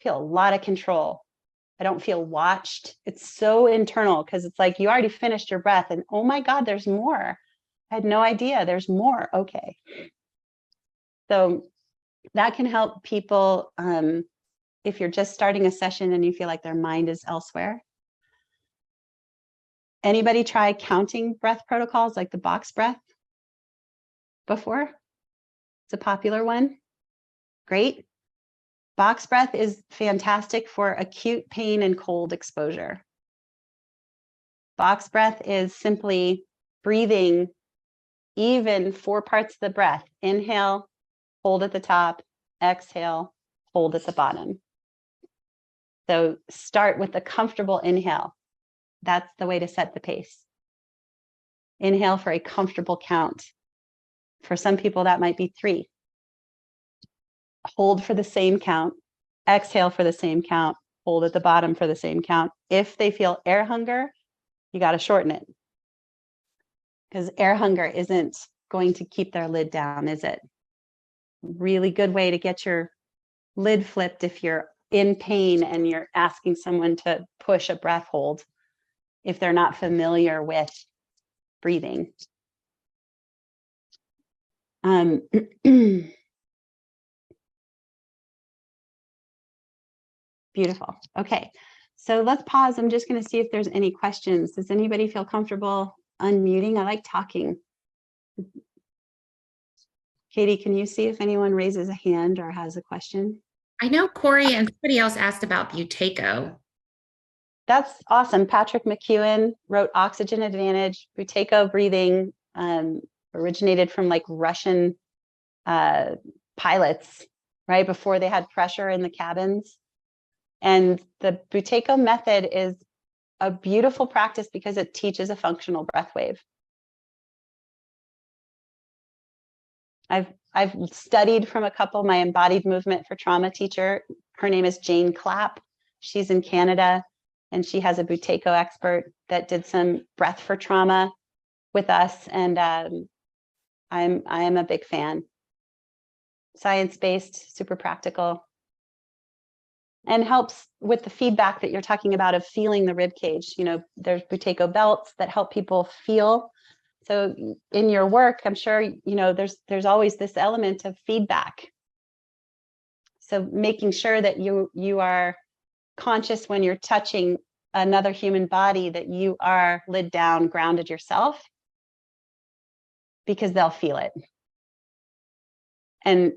Feel a lot of control. I don't feel watched. It's so internal because it's like you already finished your breath and oh my God, there's more. I had no idea there's more. Okay. So that can help people if you're just starting a session and you feel like their mind is elsewhere. Anybody try counting breath protocols like the box breath before? It's a popular one. Great. Box breath is fantastic for acute pain and cold exposure. Box breath is simply breathing even 4 parts of the breath. Inhale, hold at the top, exhale, hold at the bottom. So start with a comfortable inhale. That's the way to set the pace. Inhale for a comfortable count. For some people, that might be 3. Hold for the same count. Exhale for the same count. Hold at the bottom for the same count. If they feel air hunger, you got to shorten it. Because air hunger isn't going to keep their lid down, is it? Really good way to get your lid flipped if you're in pain and you're asking someone to push a breath hold if they're not familiar with breathing. Beautiful. Okay, so let's pause. I'm just going to see if there's any questions. Does anybody feel comfortable unmuting? I like talking. Katie, can you see if anyone raises a hand or has a question? I know Corey and somebody else asked about Buteyko. That's awesome. Patrick McEwen wrote Oxygen Advantage. Buteyko breathing originated from like Russian pilots, right? Before they had pressure in the cabins. And the Buteyko method is a beautiful practice because it teaches a functional breath wave. I've studied from a couple, my embodied movement for trauma teacher. Her name is Jane Clapp. She's in Canada, and she has a Buteyko expert that did some breath for trauma with us. And I am a big fan. Science-based, super practical, and helps with the feedback that you're talking about of feeling the rib cage. You know, there's Buteyko belts that help people feel. So in your work, I'm sure, you know, there's always this element of feedback. So making sure that you are conscious when you're touching another human body, that you are lid down, grounded yourself, because they'll feel it. And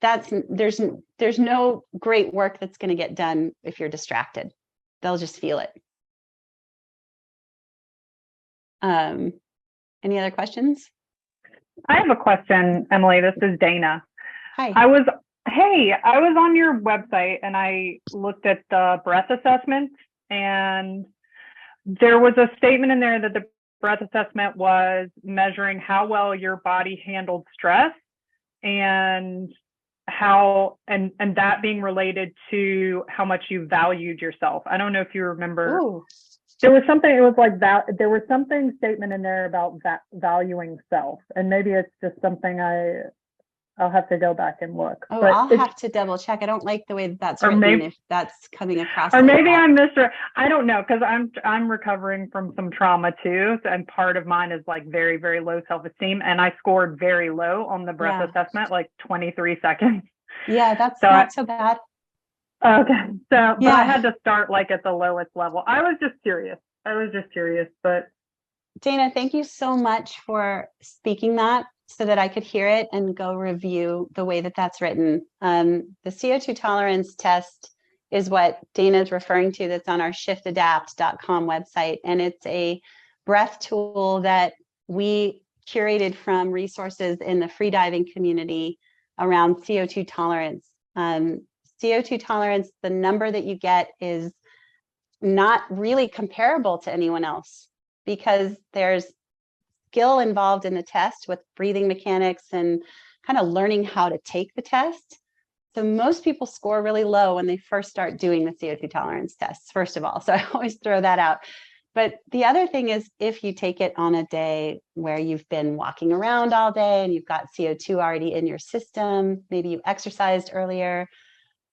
there's no great work that's going to get done if you're distracted. They'll just feel it. Any other questions? I have a question, Emily. This is Dana. Hi. I was on your website and I looked at the breath assessment, and there was a statement in there that the breath assessment was measuring how well your body handled stress, and how and that being related to how much you valued yourself. I don't know if you remember. Ooh. There was something, it was like that. There was something statement in there about valuing self, and maybe it's just something I'll have to go back and look. Oh, but I'll have to double check. I don't like the way that's or written, maybe, if that's coming across. or like maybe that. I missed it. I don't know, because I'm recovering from some trauma too, and part of mine is like very, very low self-esteem, and I scored very low on the breath assessment, like 23 seconds. Yeah, that's so not so bad. Okay, so but Yeah. I had to start like at the lowest level. I was just curious, but Dana, thank you so much for speaking that so that I could hear it and go review the way that that's written. The CO2 tolerance test is what Dana's referring to, that's on our shiftadapt.com website. And it's a breath tool that we curated from resources in the freediving community around CO2 tolerance. CO2 tolerance, the number that you get is not really comparable to anyone else, because there's skill involved in the test with breathing mechanics and kind of learning how to take the test. So most people score really low when they first start doing the CO2 tolerance tests, first of all. So I always throw that out. But the other thing is, if you take it on a day where you've been walking around all day and you've got CO2 already in your system, maybe you exercised earlier,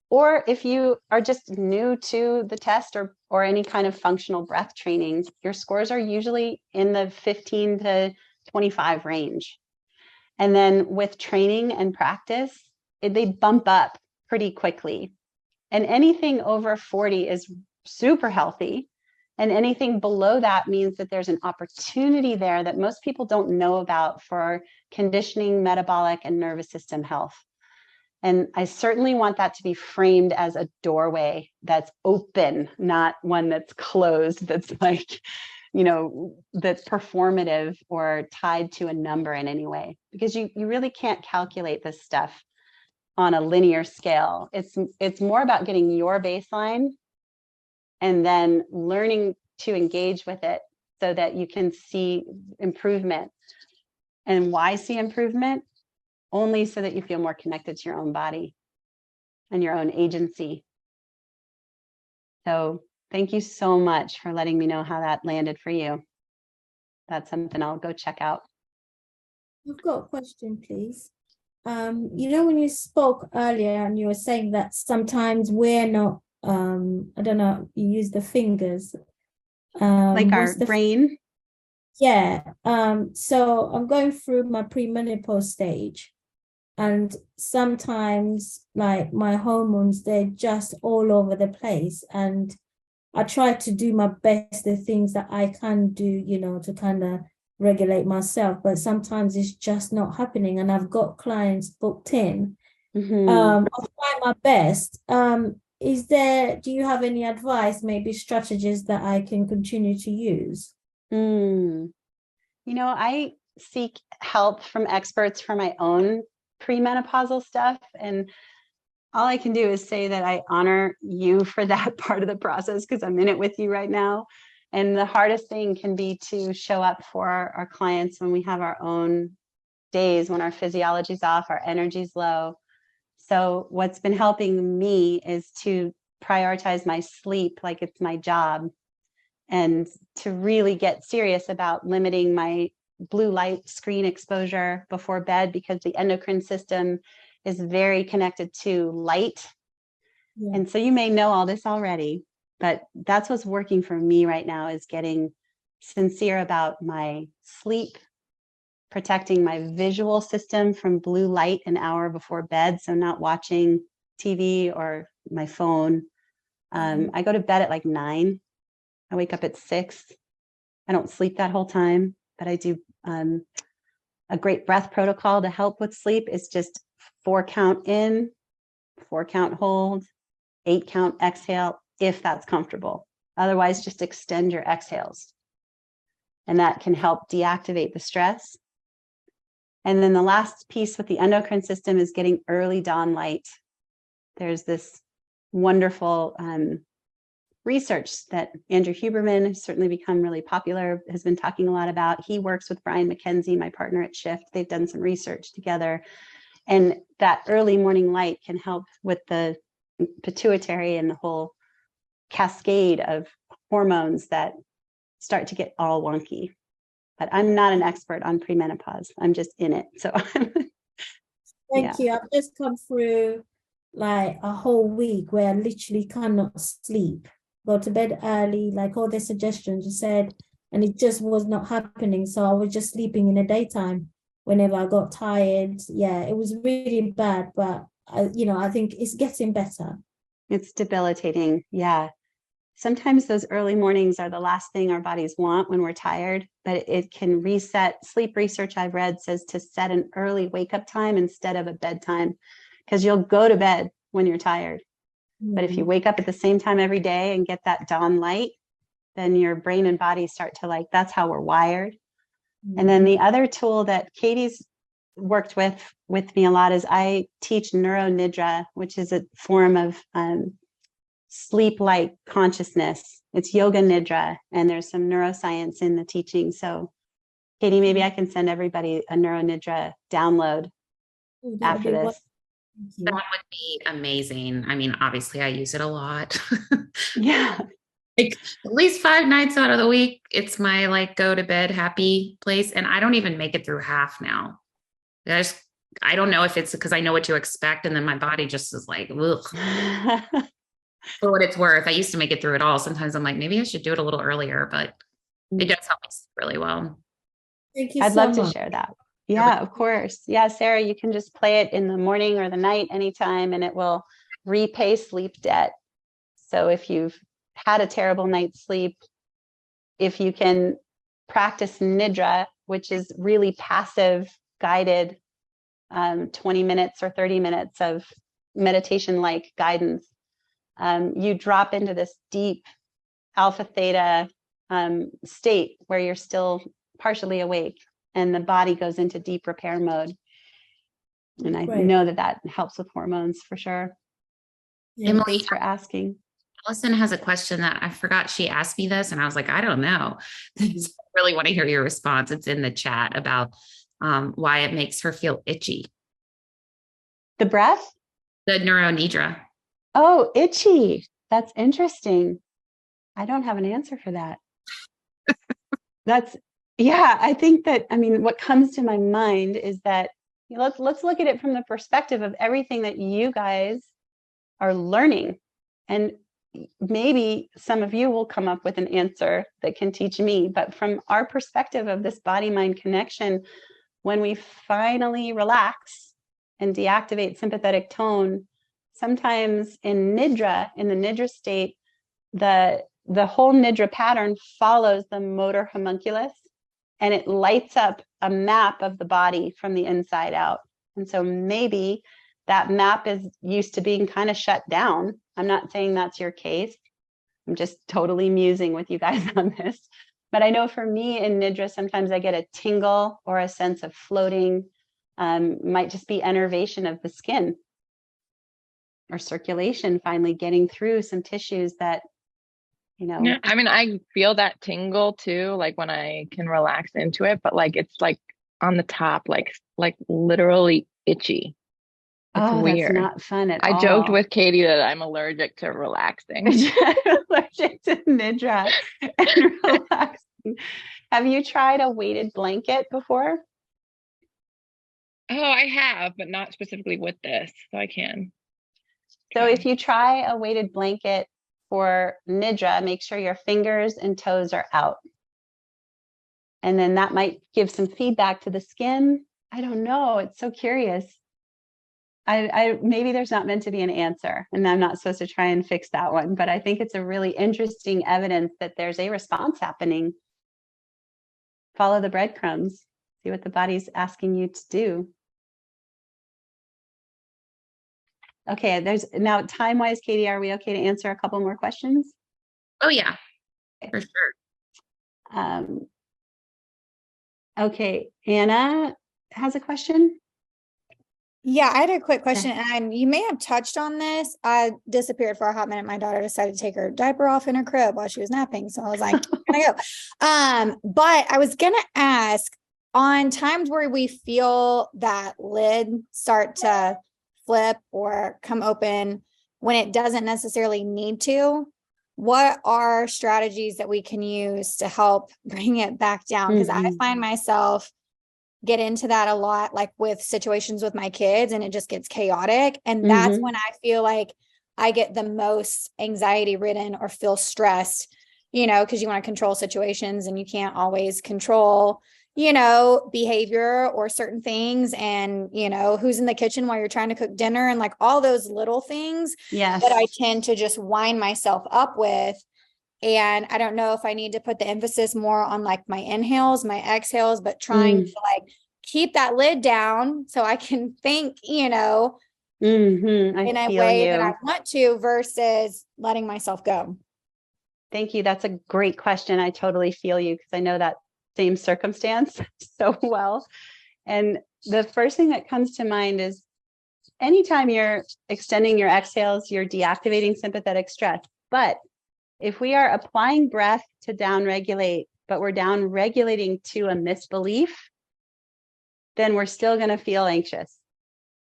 or if you are just new to the test or any kind of functional breath training, your scores are usually in the 15 to 25 range. And then with training and practice, they bump up pretty quickly. And anything over 40 is super healthy. And anything below that means that there's an opportunity there that most people don't know about for conditioning, metabolic, and nervous system health. And I certainly want that to be framed as a doorway that's open, not one that's closed, that's like, you know, that's performative or tied to a number in any way, because you really can't calculate this stuff on a linear scale. It's more about getting your baseline and then learning to engage with it so that you can see improvement. And why see improvement? Only so that you feel more connected to your own body and your own agency. So thank you so much for letting me know how that landed for you. That's something I'll go check out. I've got a question, please. You know, when you spoke earlier and you were saying that sometimes we're not, I don't know, you use the fingers. Like our brain? Yeah. So I'm going through my premenopause stage. And sometimes, like, my hormones, they're just all over the place. And I try to do my best, the things that I can do, you know, to kind of regulate myself. But sometimes it's just not happening. And I've got clients booked in. I'll try my best. Do you have any advice, maybe strategies that I can continue to use? You know, I seek help from experts for my own premenopausal stuff, and all I can do is say that I honor you for that part of the process, because I'm in it with you right now. And the hardest thing can be to show up for our clients when we have our own days when our physiology's off, our energy's low. So what's been helping me is to prioritize my sleep like it's my job, and to really get serious about limiting my blue light screen exposure before bed, because the endocrine system is very connected to light. Yeah. And so you may know all this already, but that's what's working for me right now, is getting sincere about my sleep, protecting my visual system from blue light an hour before bed. So not watching TV or my phone. I go to bed at like 9. I wake up at 6. I don't sleep that whole time, but I do a great breath protocol to help with sleep. Is just 4 count in, 4 count hold, 8 count exhale, if that's comfortable. Otherwise, just extend your exhales. And that can help deactivate the stress. And then the last piece with the endocrine system is getting early dawn light. There's this wonderful research that Andrew Huberman, has certainly become really popular, has been talking a lot about. He works with Brian McKenzie, my partner at Shift. They've done some research together. And that early morning light can help with the pituitary and the whole cascade of hormones that start to get all wonky. But I'm not an expert on premenopause. I'm just in it. So Thank you. I've just come through like a whole week where I literally cannot sleep. Go to bed early, like all the suggestions you said, and it just was not happening. So I was just sleeping in the daytime whenever I got tired. Yeah, it was really bad, but I think it's getting better. It's debilitating. Yeah. Sometimes those early mornings are the last thing our bodies want when we're tired, but it can reset. Sleep research I've read says to set an early wake up time instead of a bedtime, because you'll go to bed when you're tired. But if you wake up at the same time every day and get that dawn light, then your brain and body start to that's how we're wired. And then the other tool that Katie's worked with me a lot is I teach Neuro Nidra, which is a form of sleep-like consciousness. It's yoga nidra, and there's some neuroscience in the teaching. So Katie, maybe I can send everybody a Neuro Nidra download after this. That would be amazing. I mean, obviously I use it a lot. Yeah. Like at least 5 nights out of the week, it's my go to bed happy place. And I don't even make it through half now. I don't know if it's because I know what to expect. And then my body just is like, ugh. For what it's worth, I used to make it through it all. Sometimes I'm like, maybe I should do it a little earlier, but it does help me sleep really well. Thank you. I'd so love much. to share that. Yeah, of course. Yeah, Sarah, you can just play it in the morning or the night anytime, and it will repay sleep debt. So if you've had a terrible night's sleep, if you can practice Nidra, which is really passive, guided 20 minutes or 30 minutes of meditation-like guidance, you drop into this deep alpha theta state where you're still partially awake and the body goes into deep repair mode. And I know that helps with hormones for sure. Yes. Emily, Thanks for asking. Allison has a question that I forgot she asked me this, and I was like, I don't know. I really want to hear your response. It's in the chat about why it makes her feel itchy. The breath? The Neuro Nidra. Oh, itchy. That's interesting. I don't have an answer for that. I think that, what comes to my mind is that let's look at it from the perspective of everything that you guys are learning. And maybe some of you will come up with an answer that can teach me, but from our perspective of this body-mind connection, when we finally relax and deactivate sympathetic tone, sometimes in the Nidra state, the whole Nidra pattern follows the motor homunculus, and it lights up a map of the body from the inside out. And so maybe that map is used to being kind of shut down. I'm not saying that's your case. I'm just totally musing with you guys on this. But I know for me in Nidra, sometimes I get a tingle or a sense of floating. Might just be enervation of the skin or circulation finally getting through some tissues that, Yeah, I feel that tingle too, like when I can relax into it, but it's on the top, like literally itchy. It's Oh, weird. that's not fun at I all. joked with Katie that I'm allergic to relaxing. Allergic to Nidra and relaxing. Have you tried a weighted blanket before? Oh, I have, but not specifically with this, so I can. So Okay. if you try a weighted blanket for Nidra, make sure your fingers and toes are out. And then that might give some feedback to the skin. I don't know. It's so curious. I maybe there's not meant to be an answer, and I'm not supposed to try and fix that one, but I think it's a really interesting evidence that there's a response happening. Follow the breadcrumbs, see what the body's asking you to do. Okay, there's now time-wise, Katie, are we okay to answer a couple more questions? Oh yeah, for sure. Okay, Anna has a question. Yeah, I had a quick question, and you may have touched on this. I disappeared for a hot minute. My daughter decided to take her diaper off in her crib while she was napping. So I was like, can I go? But I was gonna ask, on times where we feel that lid start to flip or come open when it doesn't necessarily need to, what are strategies that we can use to help bring it back down? Because I find myself get into that a lot, like with situations with my kids, and it just gets chaotic. And that's when I feel like I get the most anxiety ridden or feel stressed, because you want to control situations and you can't always control, behavior or certain things. And, who's in the kitchen while you're trying to cook dinner, and like all those little things that I tend to just wind myself up with. And I don't know if I need to put the emphasis more on like my inhales, my exhales, but trying to like keep that lid down so I can think, in a way that I want to, versus letting myself go. Thank you. That's a great question. I totally feel you, because I know that same circumstance so well. And the first thing that comes to mind is anytime you're extending your exhales, you're deactivating sympathetic stress. But if we are applying breath to downregulate, but we're downregulating to a misbelief, then we're still going to feel anxious.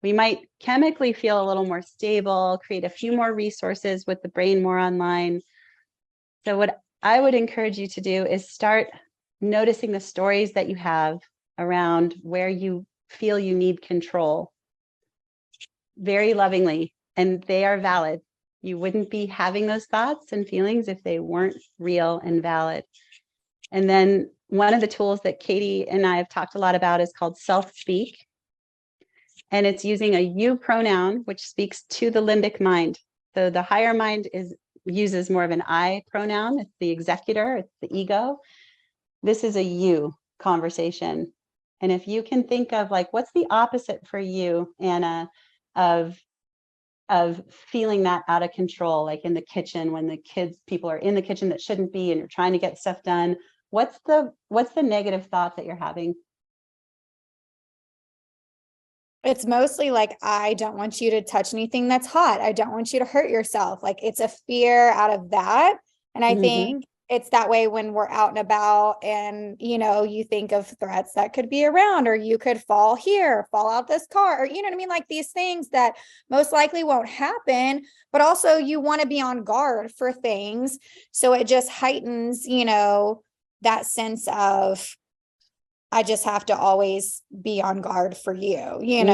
We might chemically feel a little more stable, create a few more resources with the brain more online. So what I would encourage you to do is start noticing the stories that you have around where you feel you need control very lovingly, and they are valid. You wouldn't be having those thoughts and feelings if they weren't real and valid. And then one of the tools that Katie and I have talked a lot about is called self-speak. And it's using a you pronoun, which speaks to the limbic mind. So the higher mind uses more of an I pronoun. It's the executor, it's the ego. This is a you conversation. And if you can think of like, what's the opposite for you, Anna, of feeling that out of control, like in the kitchen when the people are in the kitchen that shouldn't be, and you're trying to get stuff done. What's the negative thought that you're having? It's mostly like, I don't want you to touch anything that's hot. I don't want you to hurt yourself. Like it's a fear out of that. And I think it's that way when we're out and about, and, you think of threats that could be around, or you could fall here, fall out this car, or, you know what I mean? Like these things that most likely won't happen, but also you want to be on guard for things. So it just heightens, that sense of, I just have to always be on guard for you, in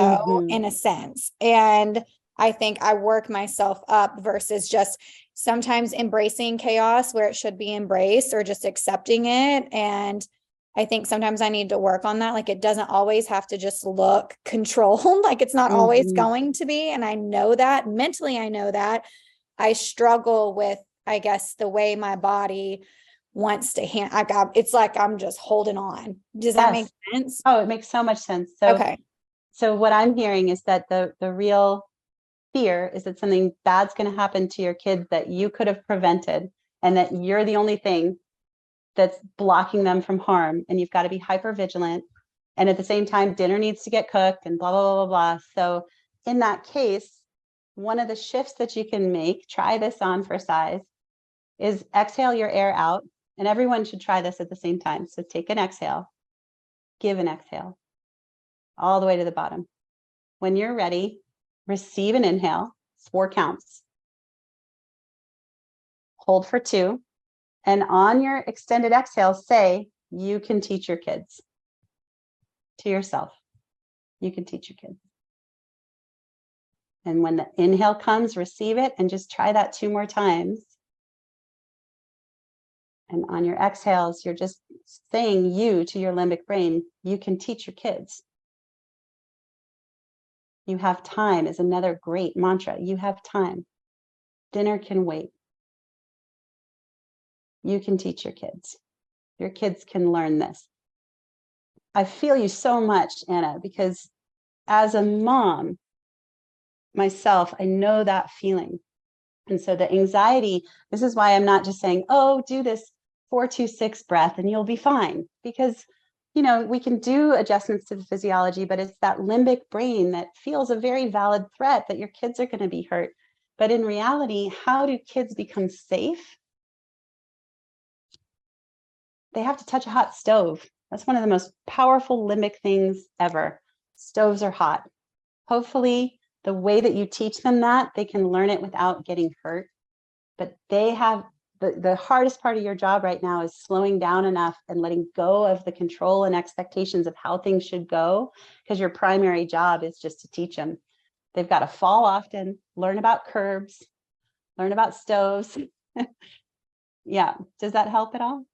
a sense. And I think I work myself up versus just sometimes embracing chaos where it should be embraced, or just accepting it. And I think sometimes I need to work on that. Like it doesn't always have to just look controlled. Like it's not always going to be. And I know that mentally, I know that I struggle with, I guess, the way my body wants to it's like I'm just holding on. Does that make sense? Oh, it makes so much sense. So, okay. So what I'm hearing is that the real fear is that something bad's going to happen to your kids that you could have prevented, and that you're the only thing that's blocking them from harm. And you've got to be hyper vigilant. And at the same time, dinner needs to get cooked and blah, blah, blah, blah, blah. So in that case, one of the shifts that you can make, try this on for size, is exhale your air out. And everyone should try this at the same time. So take an exhale, give an exhale, all the way to the bottom. When you're ready, receive an inhale, 4 counts. Hold for 2. And on your extended exhale, say, you can teach your kids. To yourself, you can teach your kids. And when the inhale comes, receive it and just try that 2 more times. And on your exhales, you're just saying you to your limbic brain, you can teach your kids. You have time is another great mantra. You have time. Dinner can wait. You can teach your kids. Your kids can learn this. I feel you so much, Anna, because as a mom myself, I know that feeling. And so the anxiety, this is why I'm not just saying, oh, do this 4-2-6 breath and you'll be fine. Because, we can do adjustments to the physiology, but it's that limbic brain that feels a very valid threat that your kids are going to be hurt. But in reality, how do kids become safe? They have to touch a hot stove. That's one of the most powerful limbic things ever. Stoves are hot. Hopefully, the way that you teach them that, they can learn it without getting hurt. But they have the hardest part of your job right now is slowing down enough and letting go of the control and expectations of how things should go, because your primary job is just to teach them. They've got to fall often, learn about curbs, learn about stoves. Yeah. Does that help at all?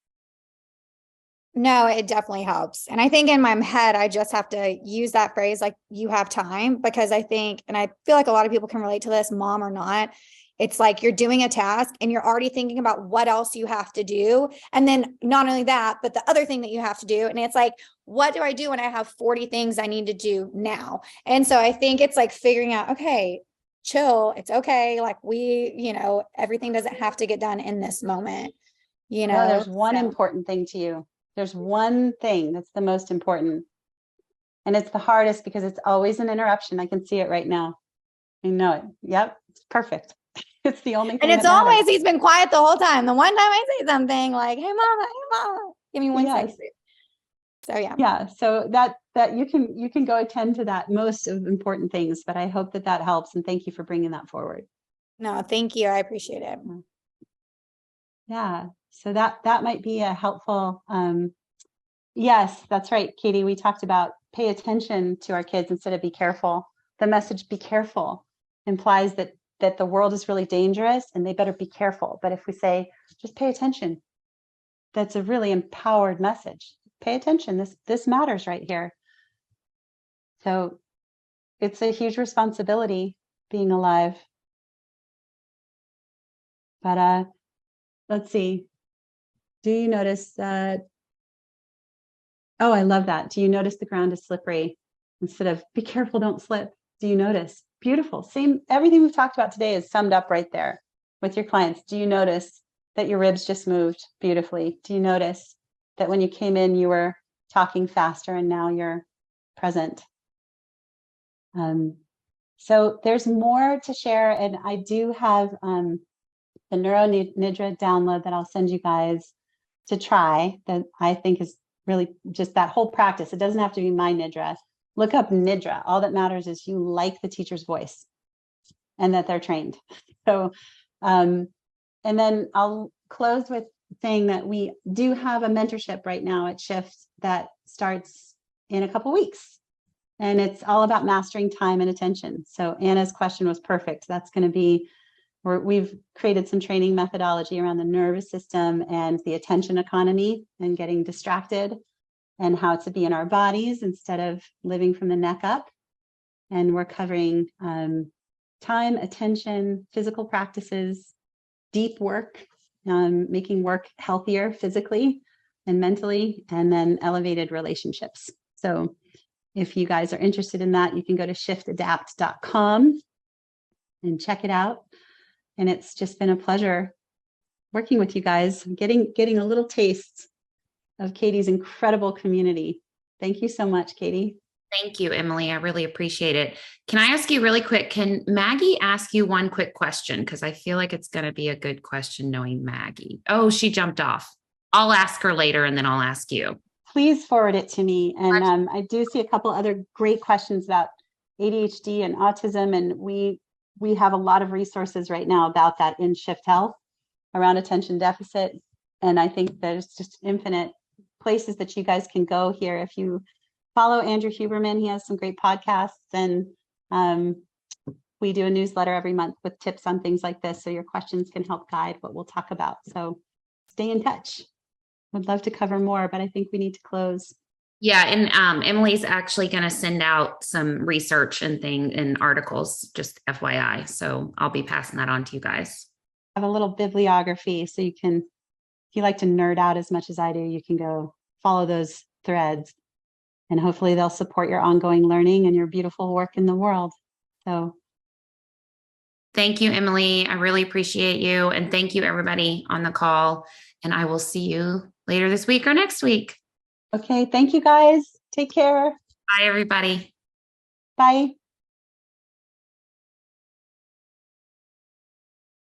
No, it definitely helps. And I think in my head, I just have to use that phrase, like, you have time, because I think, and I feel like a lot of people can relate to this, mom or not. It's like you're doing a task and you're already thinking about what else you have to do. And then not only that, but the other thing that you have to do. And it's like, what do I do when I have 40 things I need to do now? And so I think it's like figuring out, okay, chill. It's okay. Like everything doesn't have to get done in this moment. No, there's one important thing to you. There's one thing that's the most important. And it's the hardest because it's always an interruption. I can see it right now. I know it. Yep. It's perfect. It's the only thing. And it's always, he's been quiet the whole time. The one time I say something like, hey mama, give me one second. So yeah. Yeah. So that you can go attend to that most of the important things, but I hope that helps. And thank you for bringing that forward. No, thank you. I appreciate it. Yeah. So that might be a helpful, yes, that's right, Katie. We talked about pay attention to our kids instead of be careful. The message be careful implies that the world is really dangerous and they better be careful. But if we say, just pay attention, that's a really empowered message. Pay attention. This matters right here. So it's a huge responsibility being alive. But let's see. Do you notice that? Oh, I love that. Do you notice the ground is slippery instead of be careful, don't slip? Do you notice? Beautiful. Same, everything we've talked about today is summed up right there with your clients. Do you notice that your ribs just moved beautifully? Do you notice that when you came in, you were talking faster and now you're present? So there's more to share. And I do have the Neuro Nidra download that I'll send you guys to try, that I think is really just that whole practice. It doesn't have to be my Nidra. Look up Nidra. All that matters is you like the teacher's voice and that they're trained. So, and then I'll close with saying that we do have a mentorship right now at Shift that starts in a couple weeks. And it's all about mastering time and attention. So Anna's question was perfect. That's going to be where we've created some training methodology around the nervous system and the attention economy and getting distracted, and how to be in our bodies instead of living from the neck up. And we're covering time, attention, physical practices, deep work, making work healthier physically and mentally, and then elevated relationships. So if you guys are interested in that, you can go to shiftadapt.com and check it out. And it's just been a pleasure working with you guys, getting a little taste of Katie's incredible community. Thank you so much, Katie. Thank you, Emily. I really appreciate it. Can I ask you really quick, can Maggie ask you one quick question? Because I feel like it's going to be a good question knowing Maggie. Oh, she jumped off. I'll ask her later and then I'll ask you. please forward it to me. And I do see a couple other great questions about ADHD and autism, and we have a lot of resources right now about that in Shift Health around attention deficit. And I think there's just infinite places that you guys can go here. If you follow Andrew Huberman, he has some great podcasts, and we do a newsletter every month with tips on things like this, so your questions can help guide what we'll talk about. So stay in touch. Would love to cover more, but I think we need to close. Yeah, and Emily's actually going to send out some research and articles, just FYI. So I'll be passing that on to you guys. I have a little bibliography, so you can, if you like to nerd out as much as I do, you can go follow those threads, and hopefully they'll support your ongoing learning and your beautiful work in the world. So thank you, Emily. I really appreciate you. And thank you, everybody on the call. And I will see you later this week or next week. okay, thank you guys. Take care. Bye, everybody. Bye.